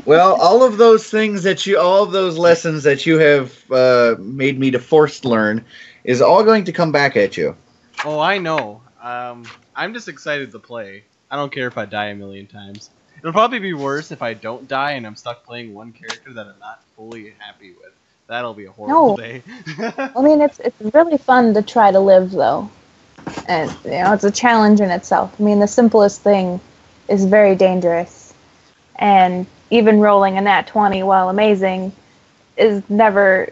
Well, all of those lessons that you have made me to forced learn is all going to come back at you. Oh, I know. I'm just excited to play. I don't care if I die a million times. It'll probably be worse if I don't die and I'm stuck playing one character that I'm not fully happy with. That'll be a horrible No. day. I mean, it's really fun to try to live, though. And, it's a challenge in itself. I mean, the simplest thing is very dangerous. And even rolling a nat 20, while amazing, is never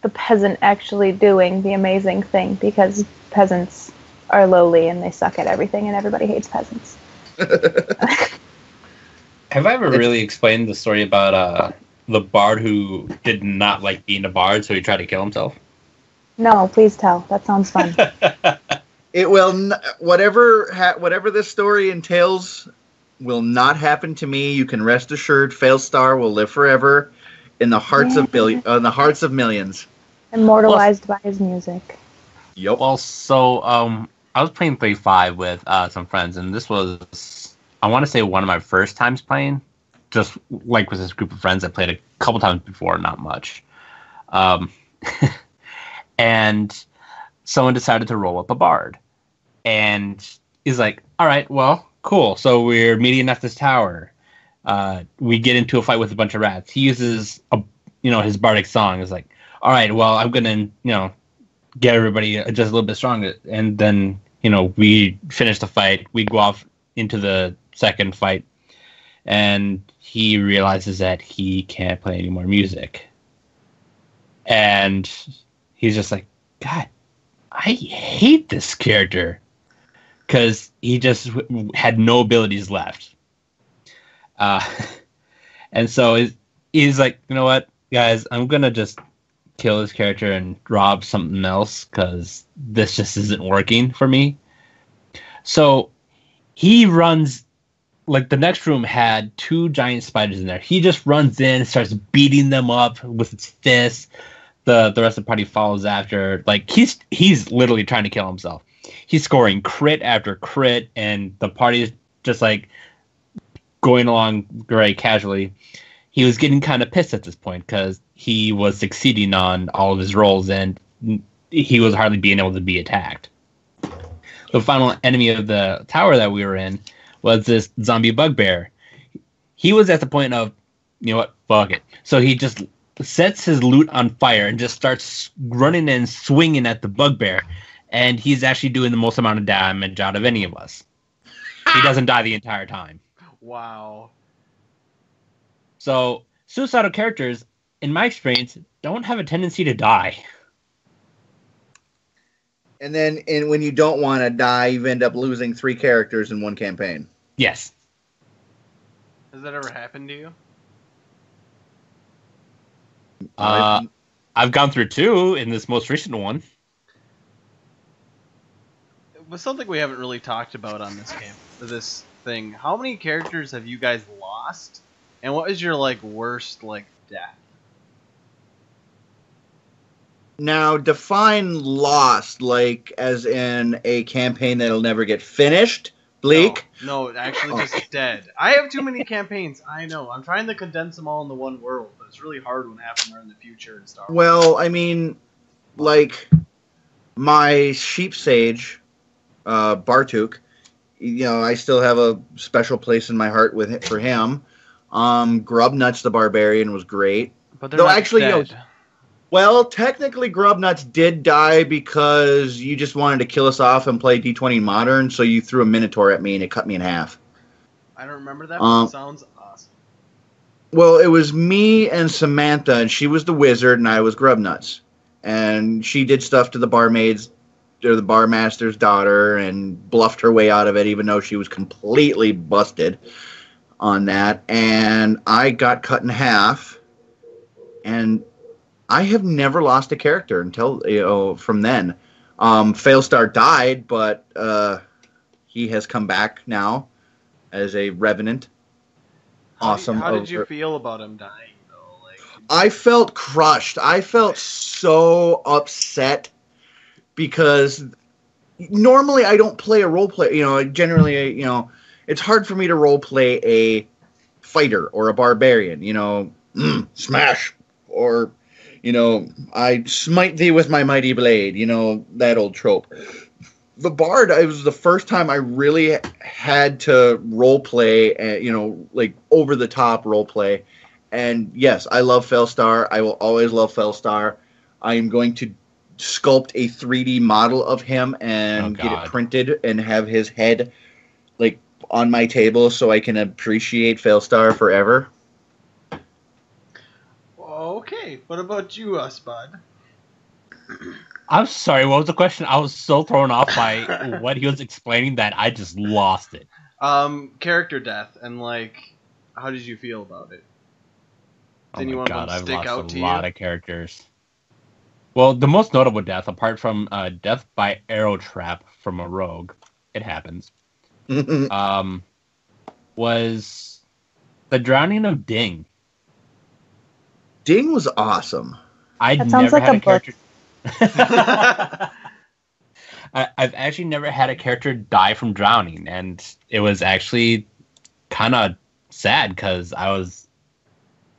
the peasant actually doing the amazing thing, because peasants are lowly and they suck at everything, and everybody hates peasants. Have I ever really explained the story about the bard who did not like being a bard, so he tried to kill himself? No, please tell. That sounds fun. It will whatever this story entails will not happen to me. You can rest assured. Failstar will live forever in the hearts of millions. Immortalized by his music. Yep. Well, so I was playing Play 5 with some friends, and this was, I want to say, one of my first times playing. Just like with this group of friends, I played a couple times before, not much. And someone decided to roll up a bard. And he's like, all right, well, cool. So we're meeting at this tower. We get into a fight with a bunch of rats. He uses his bardic song. Is like, all right, well, I'm gonna get everybody just a little bit stronger. And then we finish the fight. We go off into the second fight, and he realizes that he can't play any more music. And he's just like, God, I hate this character, because he just had no abilities left. And so he's like, you know what, guys, I'm going to just kill this character and rob something else, because this just isn't working for me. So he runs, like the next room had 2 giant spiders in there. He just runs in, starts beating them up with his fists. The rest of the party follows after. Like he's literally trying to kill himself. He's scoring crit after crit, and the party is just like going along very casually. He was getting kind of pissed at this point, because he was succeeding on all of his rolls, and he was hardly being able to be attacked. The final enemy of the tower that we were in was this zombie bugbear. He was at the point of, you know what, fuck it. So he just sets his loot on fire and just starts running and swinging at the bugbear. And he's actually doing the most amount of damage out of any of us. He doesn't die the entire time. Wow. So, suicidal characters, in my experience, don't have a tendency to die. And then when you don't want to die, you end up losing 3 characters in one campaign. Yes. Has that ever happened to you? I've gone through 2 in this most recent one. It was something we haven't really talked about on this thing. How many characters have you guys lost? And what is your worst death? Now, define lost, as in a campaign that'll never get finished, Bleak? No, actually just dead. I have too many campaigns, I know. I'm trying to condense them all into one world, but it's really hard when half of them are in the future and Star Wars. Well, I mean, my sheep sage, Bartuk, I still have a special place in my heart for him. Grubnuts the Barbarian was great. But they're not actually, dead. Well, technically, Grubnuts did die because you just wanted to kill us off and play D20 Modern, so you threw a Minotaur at me and it cut me in half. I don't remember that, but it sounds awesome. Well, it was me and Samantha, and she was the wizard, and I was Grubnuts. And she did stuff to the barmaid's, or the barmaster's daughter, and bluffed her way out of it, even though she was completely busted on that. And I got cut in half, and I have never lost a character until, from then. Failstar died, but he has come back now as a revenant. Awesome. How did you feel about him dying, though? I felt crushed. I felt so upset because normally I don't play a role play. Generally, it's hard for me to role play a fighter or a barbarian. Smash, or I smite thee with my mighty blade. That old trope. The Bard, it was the first time I really had to role play, over the top role play, And yes, I love Fellstar. I will always love Fellstar. I am going to sculpt a 3D model of him and get it printed and have his head like on my table so I can appreciate Fellstar forever. Okay, what about you, Spud? I'm sorry, what was the question? I was so thrown off by what he was explaining that I just lost it. Character death, and like, how did you feel about it? Oh my god, I've lost a lot of characters. Well, the most notable death, apart from death by arrow trap from a rogue, it happens, was the drowning of Ding. Ding was awesome. I've never had a character. I've actually never had a character die from drowning, and it was actually kind of sad because I was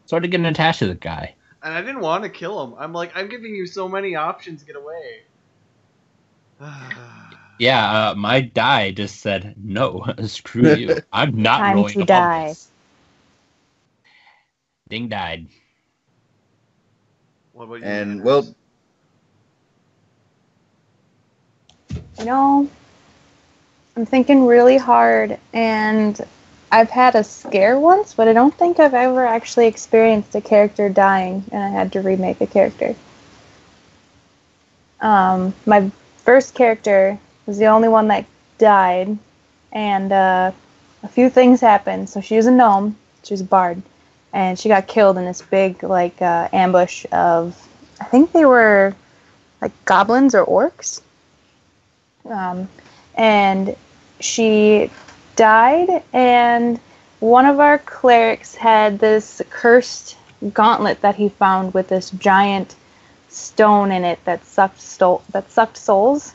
sort of getting attached to the guy. And I didn't want to kill him. I'm like, I'm giving you so many options to get away. Yeah, my die just said, no, screw you. I'm not Time rolling to above die. this. Ding died. What about you? And, well... You know, I'm thinking really hard, and I've had a scare once, but I don't think I've ever actually experienced a character dying, and I had to remake a character. My first character was the only one that died, and a few things happened. So she was a gnome, she was a bard, and she got killed in this big, like, ambush of, I think they were, like, goblins or orcs. And she died, and one of our clerics had this cursed gauntlet that he found with this giant stone in it that sucked souls.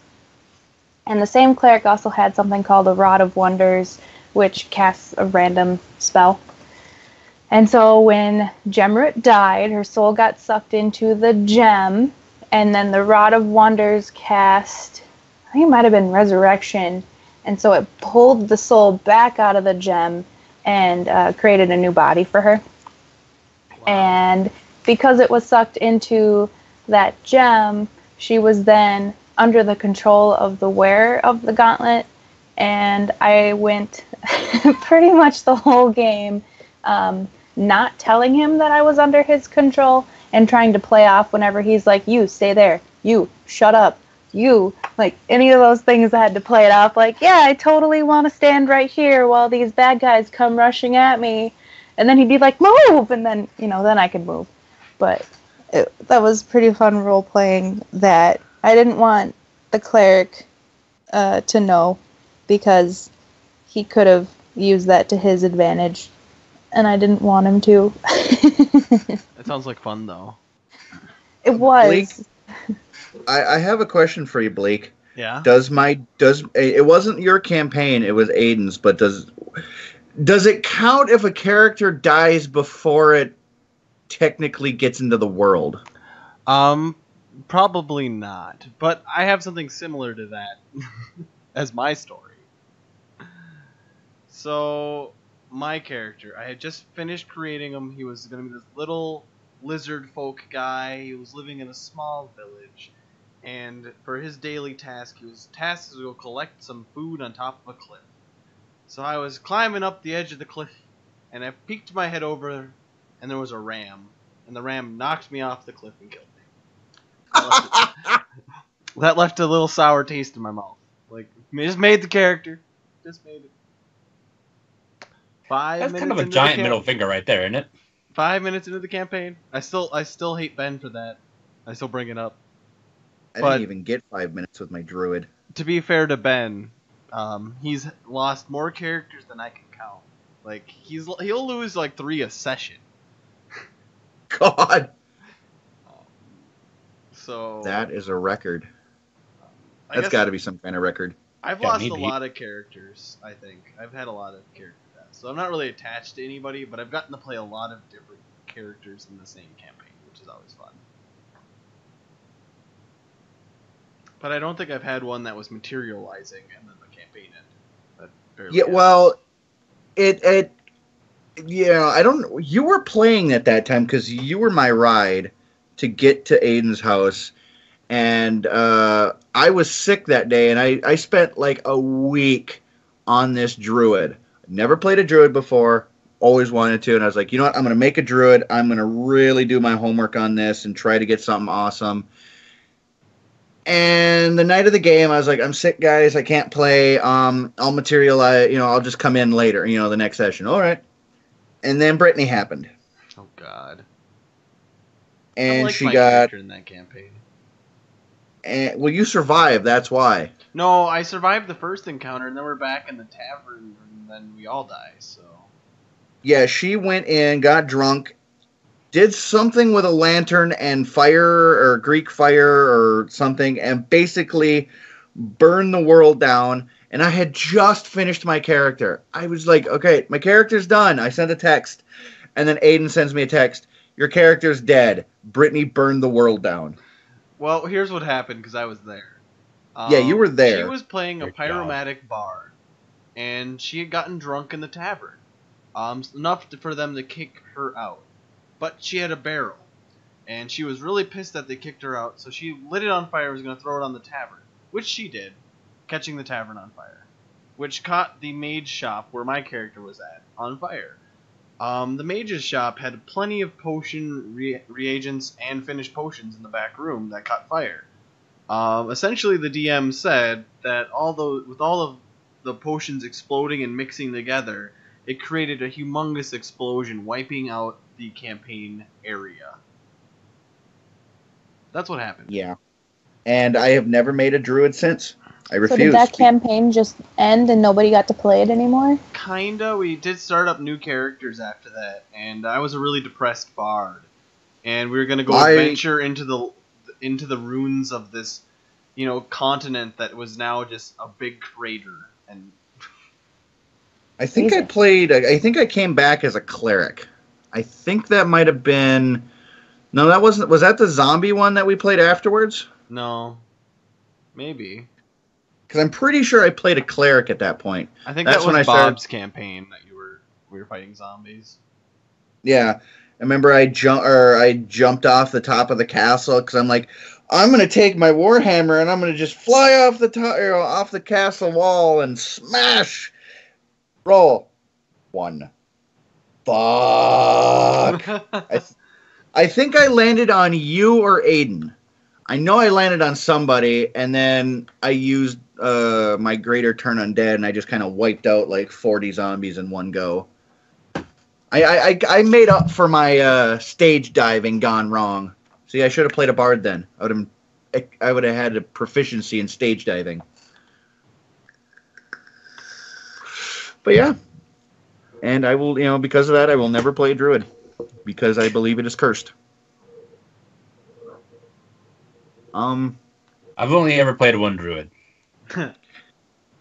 And the same cleric also had something called a Rod of Wonders, which casts a random spell. And so when Gemrut died, her soul got sucked into the gem, and then the Rod of Wonders cast, I think it might have been Resurrection, and so it pulled the soul back out of the gem and created a new body for her. Wow. And because it was sucked into that gem, she was then under the control of the wearer of the gauntlet, and I went pretty much the whole game not telling him that I was under his control and trying to play off whenever he's like, you, stay there, you, shut up, you, like, any of those things. I had to play it off like, yeah, I totally want to stand right here while these bad guys come rushing at me. And then he'd be like, move! And then, you know, then I could move. But that was pretty fun role-playing that. I didn't want the cleric to know, because he could have used that to his advantage, and I didn't want him to. It sounds like fun, though. It was. Bleak, I have a question for you, Bleak. Yeah? It wasn't your campaign, it was Aiden's, but does it count if a character dies before it technically gets into the world? Probably not. But I have something similar to that as my story. So, my character, I had just finished creating him. He was going to be this little lizard folk guy. He was living in a small village. And for his daily task, he was tasked to go collect some food on top of a cliff. So I was climbing up the edge of the cliff, and I peeked my head over, and there was a ram. And the ram knocked me off the cliff and killed me. That left a little sour taste in my mouth. Like, just made the character. Just made it. That's kind of a giant middle finger right there, isn't it? 5 minutes into the campaign. I still hate Ben for that. I still bring it up. I didn't even get 5 minutes with my druid. To be fair to Ben, he's lost more characters than I can count. Like, he'll lose like 3 a session. God. So that is a record. That's got to be some kind of record. I've lost a lot of characters, I think. I've had a lot of character deaths. So I'm not really attached to anybody, but I've gotten to play a lot of different characters in the same campaign, which is always fun. But I don't think I've had one that was materializing and then the campaign ended. Yeah, well, it Yeah, I don't. You were playing at that time because you were my ride to get to Aiden's house, and I was sick that day, and I spent like a week on this druid. Never played a druid before, always wanted to, and I was like, you know what? I'm gonna make a druid. I'm gonna really do my homework on this and try to get something awesome. And the night of the game, I was like, I'm sick, guys. I can't play. I'll materialize. I'll just come in later. The next session. All right. And then Brittany happened, Oh God. I and liked she my got. character in that campaign. Well, you survived. That's why. No, I survived the first encounter, and then we're back in the tavern, and then we all die. So. Yeah, she went in, got drunk, did something with a lantern and fire or Greek fire or something, and basically burned the world down. And I had just finished my character. I was like, okay, my character's done. I sent a text, and then Aiden sends me a text. Your character's dead. Brittany burned the world down. Well, here's what happened because I was there. Yeah, you were there. She was playing a Good pyromatic bard, and she had gotten drunk in the tavern, enough for them to kick her out. But she had a barrel, and she was really pissed that they kicked her out, so she lit it on fire and was going to throw it on the tavern, which she did, catching the tavern on fire, which caught the mage shop where my character was at on fire. The mage's shop had plenty of potion reagents and finished potions in the back room that caught fire. Essentially, the DM said that with all of the potions exploding and mixing together, it created a humongous explosion, wiping out the campaign area. That's what happened. Yeah. And I have never made a druid since. I So refuse. did that campaign just end and nobody got to play it anymore? Kinda. We did start up new characters after that, and I was a really depressed bard, and we were gonna go adventure into the ruins of this, continent that was now just a big crater. And I think I came back as a cleric. I think that might have been. No, that wasn't. Was that the zombie one that we played afterwards? no, maybe. Because I'm pretty sure I played a cleric at that point. I think That's that when was I started- Bob's campaign that we were fighting zombies. Yeah, I remember I jumped off the top of the castle because I'm like, I'm gonna take my warhammer and I'm gonna just fly off the top, off the castle wall and smash. Roll 1. Fuck. I think I landed on you or Aiden. I know I landed on somebody, and then I used my greater turn undead, and I just kind of wiped out like 40 zombies in one go. I made up for my stage diving gone wrong. See, I should have played a bard then. I would have had a proficiency in stage diving. But yeah, and I will, because of that, I will never play a druid because I believe it is cursed. I've only ever played one druid.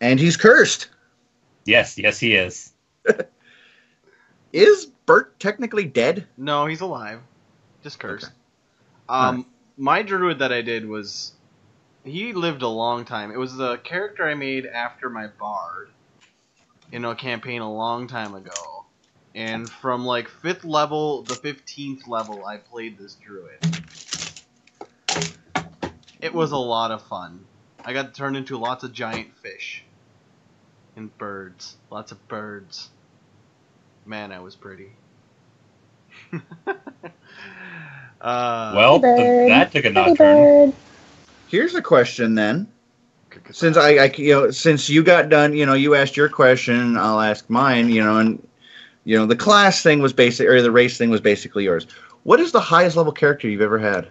And he's cursed. Yes, he is. Is Bert technically dead? No, he's alive. Just cursed. Okay. My druid that I did he lived a long time. It was the character I made after my bard in a campaign a long time ago. And from like 5th level, the 15th level, I played this druid. It was a lot of fun. I got turned into lots of giant fish. And birds. Lots of birds. Man, I was pretty. Well, Bird. that took a Pretty nocturne. bird. Here's a question then. Since since you got done, you asked your question, I'll ask mine, and the class thing was basic, or the race thing was basically yours. What is the highest level character you've ever had?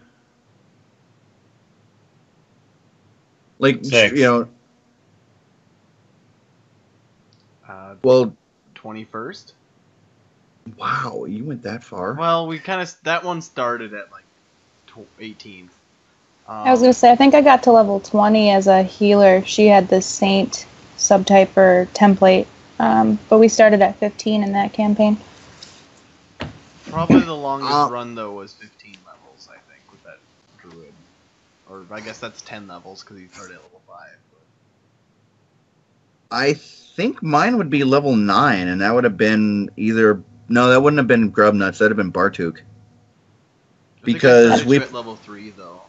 Like, 6. Well, 21st? wow, you went that far. Well, that one started at like 18th. I was gonna say, I think I got to level 20 as a healer. She had the saint subtype or template, but we started at 15 in that campaign. Probably the longest run though was 15 levels, I think, with that druid. Or I guess that's 10 levels because he started at level 5. But... I think mine would be level 9, and that would have been either No, that wouldn't have been Grubnuts. That'd have been Bartuk. Because Because we at level 3 though.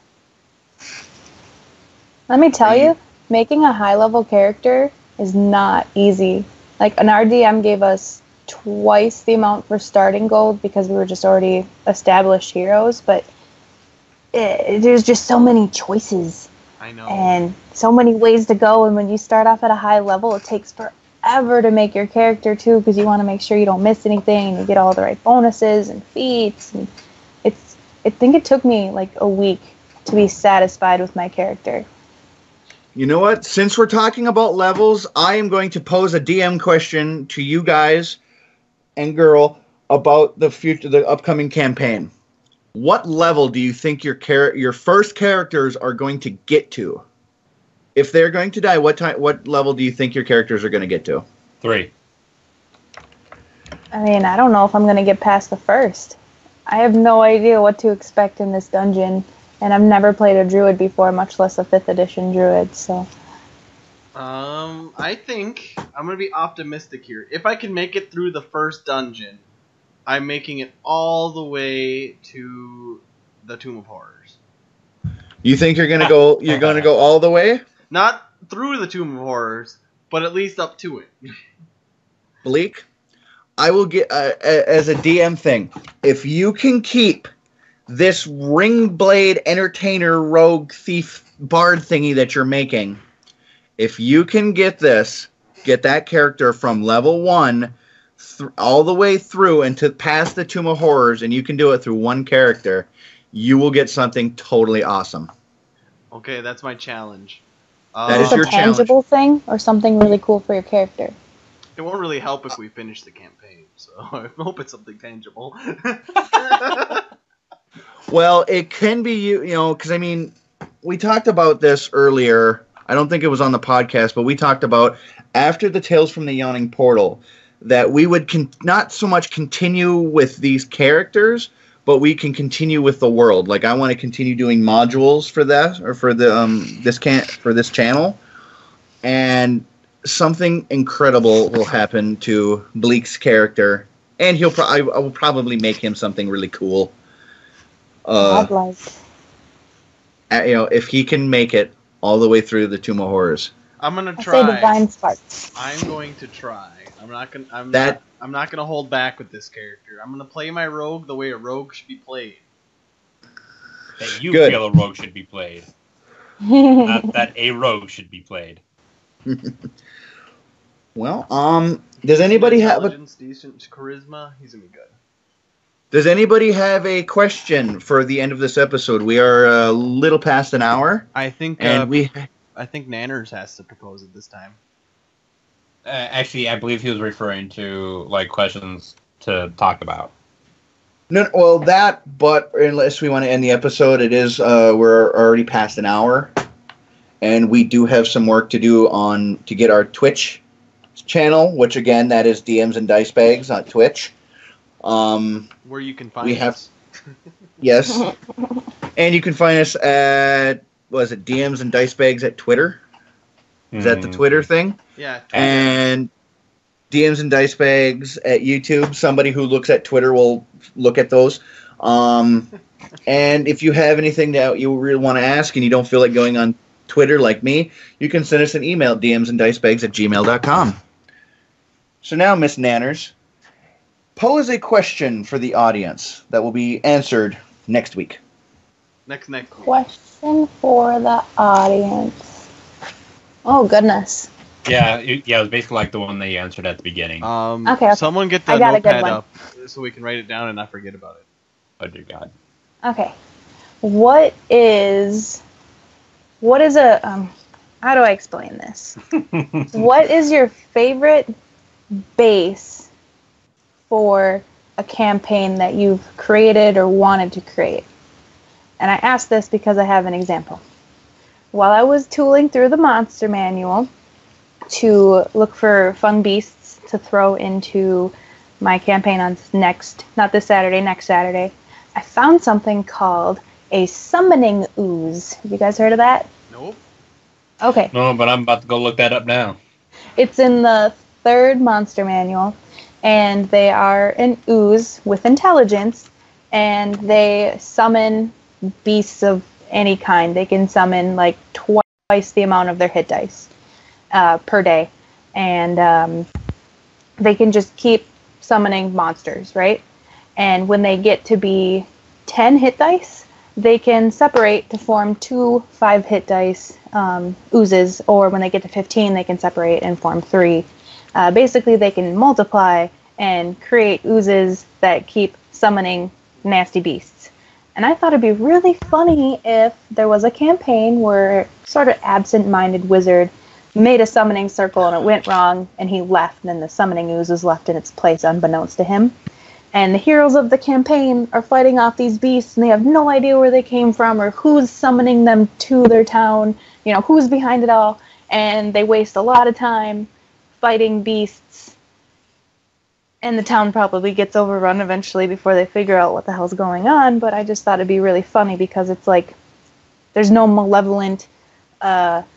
Let me tell you, making a high-level character is not easy. Like, an RDM gave us twice the amount for starting gold because we were just already established heroes, but there's just so many choices. I know. And so many ways to go, and when you start off at a high level, it takes forever to make your character, too, because you want to make sure you don't miss anything, and you get all the right bonuses and feats, and I think it took me, like, a week to be satisfied with my character. You know what? Since we're talking about levels, I am going to pose a DM question to you guys and girl about the upcoming campaign. What level do you think your first characters are going to get to? If they're going to die, what level do you think your characters are going to get to? 3. I mean, I don't know if I'm going to get past the first. I have no idea what to expect in this dungeon, and I've never played a druid before, much less a 5th edition druid, so... I think I'm going to be optimistic here. If I can make it through the first dungeon, I'm making it all the way to the Tomb of Horrors. You think you're going to go all the way? Not through the Tomb of Horrors, but at least up to it. Bleak, I will get, as a DM thing, if you can keep this Ringblade Entertainer Rogue Thief Bard thingy that you're making, if you can get that character from level 1 all the way through and to past the Tomb of Horrors, and you can do it through one character, you will get something totally awesome. Okay, that's my challenge. That is your tangible thing, or something really cool for your character? It won't really help if we finish the campaign, so I hope it's something tangible. Well, it can be, you know, because, I mean, we talked about this earlier. I don't think it was on the podcast, but we talked about, after the Tales from the Yawning Portal, that we would not so much continue with these characters, but we can continue with the world. Like, I want to continue doing modules for that, or for this channel, and something incredible will happen to Bleak's character, and I will probably make him something really cool. If he can make it all the way through the Tomb of Horrors. I'm gonna try. I say divine sparks. I'm going to try. I'm not gonna hold back with this character. I'm gonna play my rogue the way a rogue should be played. That you feel a rogue should be played. Not that a rogue should be played. Well, does anybody have decent charisma? He's gonna be good. Does anybody have a question for the end of this episode? We are a little past an hour. I think Nanners has to propose it this time. Actually, I believe he was referring to like questions to talk about. No, well, but unless we want to end the episode, it is we're already past an hour, and we do have some work to do to get our Twitch channel, which again, that is DMs and Dicebags on Twitch. Where you can find us. Yes. And you can find us at, DMs and Dicebags at Twitter? Is that the Twitter thing? Yeah. Twitter. And DMs and Dicebags at YouTube. Somebody who looks at Twitter will look at those. And if you have anything that you really want to ask and you don't feel like going on Twitter like me, you can send us an email at dmsanddicebags@gmail.com. So now, Miss Nanners, pose a question for the audience that will be answered next week. Next week. Question for the audience. Oh, goodness. Yeah, it was basically like the one that you answered at the beginning. Okay. Someone get the notepad up so we can write it down and not forget about it. Oh, dear God. Okay. What is a, how do I explain this? What is your favorite base for a campaign that you've created or wanted to create? And I ask this because I have an example. While I was tooling through the monster manual to look for fun beasts to throw into my campaign on next Saturday, I found something called a summoning ooze. Have you guys heard of that? Nope. Okay. No, but I'm about to go look that up now. It's in the 3rd monster manual, and they are an ooze with intelligence, and they summon beasts of any kind. They can summon like twice the amount of their hit dice per day, and they can just keep summoning monsters, right? And when they get to be 10 hit dice, they can separate to form 2 5-hit dice oozes, or when they get to 15, they can separate and form 3. Basically, they can multiply and create oozes that keep summoning nasty beasts. And I thought it'd be really funny if there was a campaign where sort of absent-minded wizard made a summoning circle and it went wrong and he left, and then the summoning ooze was left in its place unbeknownst to him. And the heroes of the campaign are fighting off these beasts, and they have no idea where they came from or who's summoning them to their town, who's behind it all. And they waste a lot of time fighting beasts. And the town probably gets overrun eventually before they figure out what the hell's going on. But I just thought it'd be really funny because it's like there's no malevolent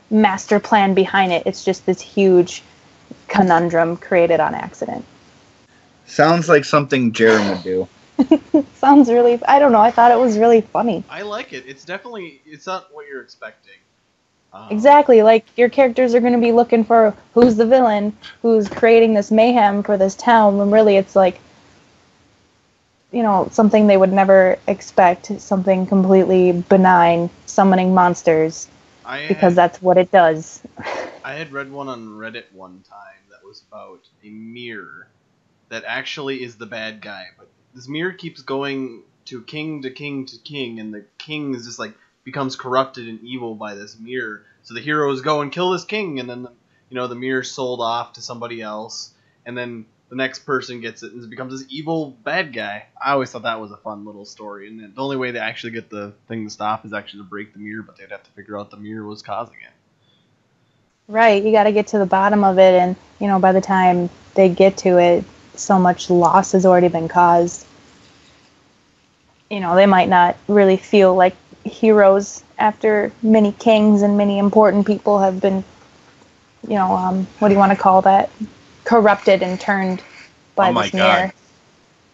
master plan behind it. It's just this huge conundrum created on accident. Sounds like something Jerem would do. Sounds really... I don't know. I thought it was really funny. I like it. It's not what you're expecting. Exactly. Like, your characters are going to be looking for who's the villain, who's creating this mayhem for this town, when really it's like, something they would never expect. Something completely benign, summoning monsters. Because that's what it does. I had read one on Reddit one time that was about a mirror that actually is the bad guy, but this mirror keeps going to king to king to king, and the king is just like becomes corrupted and evil by this mirror. So the heroes go and kill this king, and then the mirror's sold off to somebody else, and then the next person gets it and it becomes this evil bad guy. I always thought that was a fun little story, and the only way they actually get the thing to stop is actually to break the mirror, but they'd have to figure out the mirror was causing it. Right, you got to get to the bottom of it, and by the time they get to it, so much loss has already been caused. They might not really feel like heroes after many kings and many important people have been, what do you want to call that? Corrupted and turned by this mirror. God.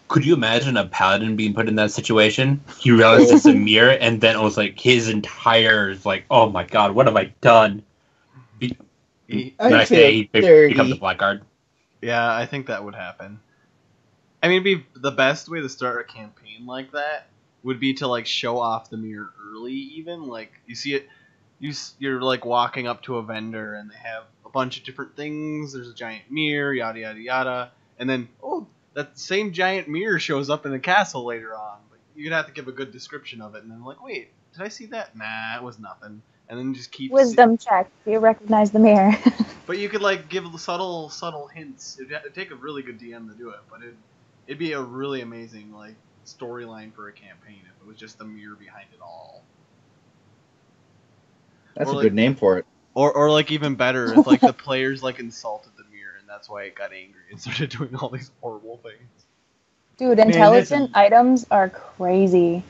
Could you imagine a paladin being put in that situation? He realizes it's a mirror, and then it was like his entire, oh my god, what have I done? He becomes a blackguard. Yeah, I think that would happen. I mean, it'd be the best way to start a campaign like that would be to show off the mirror early. Even you see it, you're walking up to a vendor and they have a bunch of different things. There's a giant mirror, yada yada yada, and then that same giant mirror shows up in the castle later on. But you'd have to give a good description of it, and then wait, did I see that? Nah, it was nothing. And then just keep wisdom check. Do you recognize the mirror? But you could give subtle hints. It'd take a really good DM to do it, but it'd be a really amazing storyline for a campaign if it was just the mirror behind it all. That's a good name for it. Or even better, if the players insulted the mirror and that's why it got angry and started doing all these horrible things. Dude, intelligent items are crazy.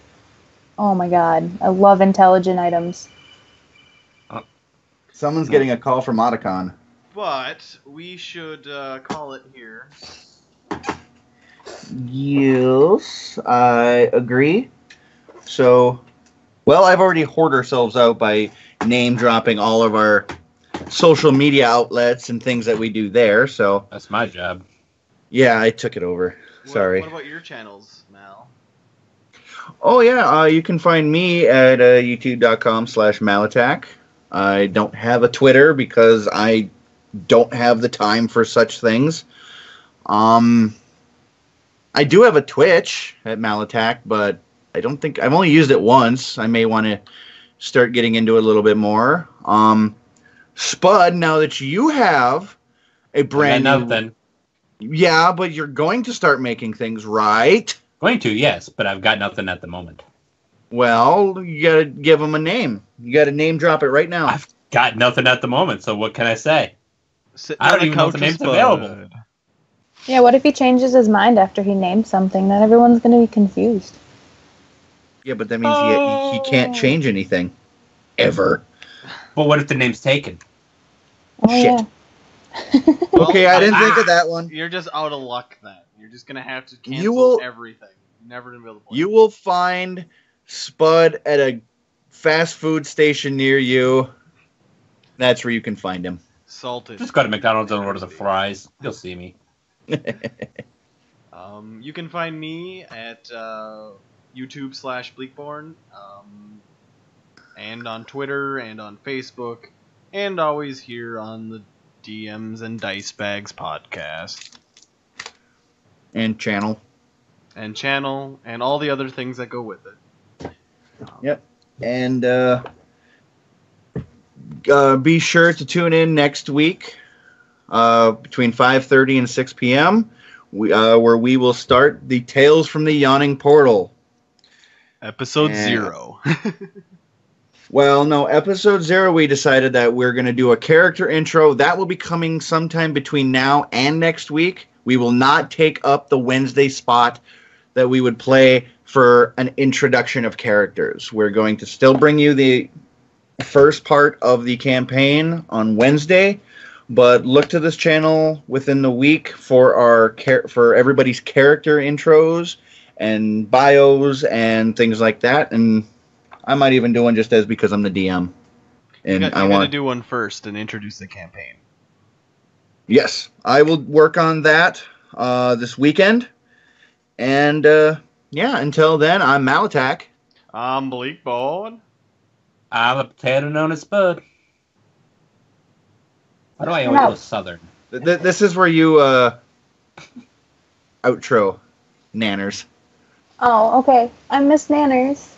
Oh my god, I love intelligent items. Someone's getting a call from Otacon. But we should call it here. Yes, I agree. So, I've already hoarded ourselves out by name dropping all of our social media outlets and things that we do there. So that's my job. Yeah, I took it over. Sorry. What about your channels, Mal? Oh yeah, you can find me at youtube.com/Malatach. I don't have a Twitter because I don't have the time for such things. I do have a Twitch at Malatach, but I don't think I've only used it once. I may want to start getting into it a little bit more. Spud, now that you have a brand new... Yeah, but you're going to start making things, right? Going to, yes, but I've got nothing at the moment. Well, you got to give them a name. You got to name drop it right now. I've got nothing at the moment, so what can I say? I don't even know if the name's available. Yeah, what if he changes his mind after he names something? Then everyone's going to be confused. Yeah, but that means he can't change anything. Ever. But what if the name's taken? Oh, shit. Yeah. Okay, I didn't think of that one. You're just out of luck then. You're just gonna have to cancel You will- everything. You're never gonna be able to play. You will find Spud at a fast food station near you. That's where you can find him. Salted. Just go to McDonald's and order the fries. You'll see me. You can find me at YouTube/Bleakborn, and on Twitter and on Facebook, and always here on the DMs and Dicebags podcast. And channel. And channel, and all the other things that go with it. Yep. And be sure to tune in next week between 5:30 and 6 p.m. Where we will start the Tales from the Yawning Portal. Episode 0. Well, no, episode 0 we decided that we're going to do a character intro. That will be coming sometime between now and next week. We will not take up the Wednesday spot that we would play for an introduction of characters. We're going to still bring you the first part of the campaign on Wednesday, but look to this channel within the week for for everybody's character intros and bios and things like that. And I might even do one just as because I'm the DM. And I want to do one first and introduce the campaign. Yes, I will work on that this weekend. And yeah, until then, I'm Malatach. I'm Bleakborn. I'm a potato known as Spud. Why do I always go southern? This is where you outro, Nanners. Oh, okay. I miss Nanners.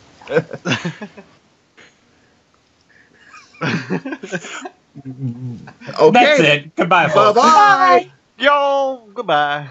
Okay. That's it. Goodbye, folks. Bye-bye. Yo, goodbye.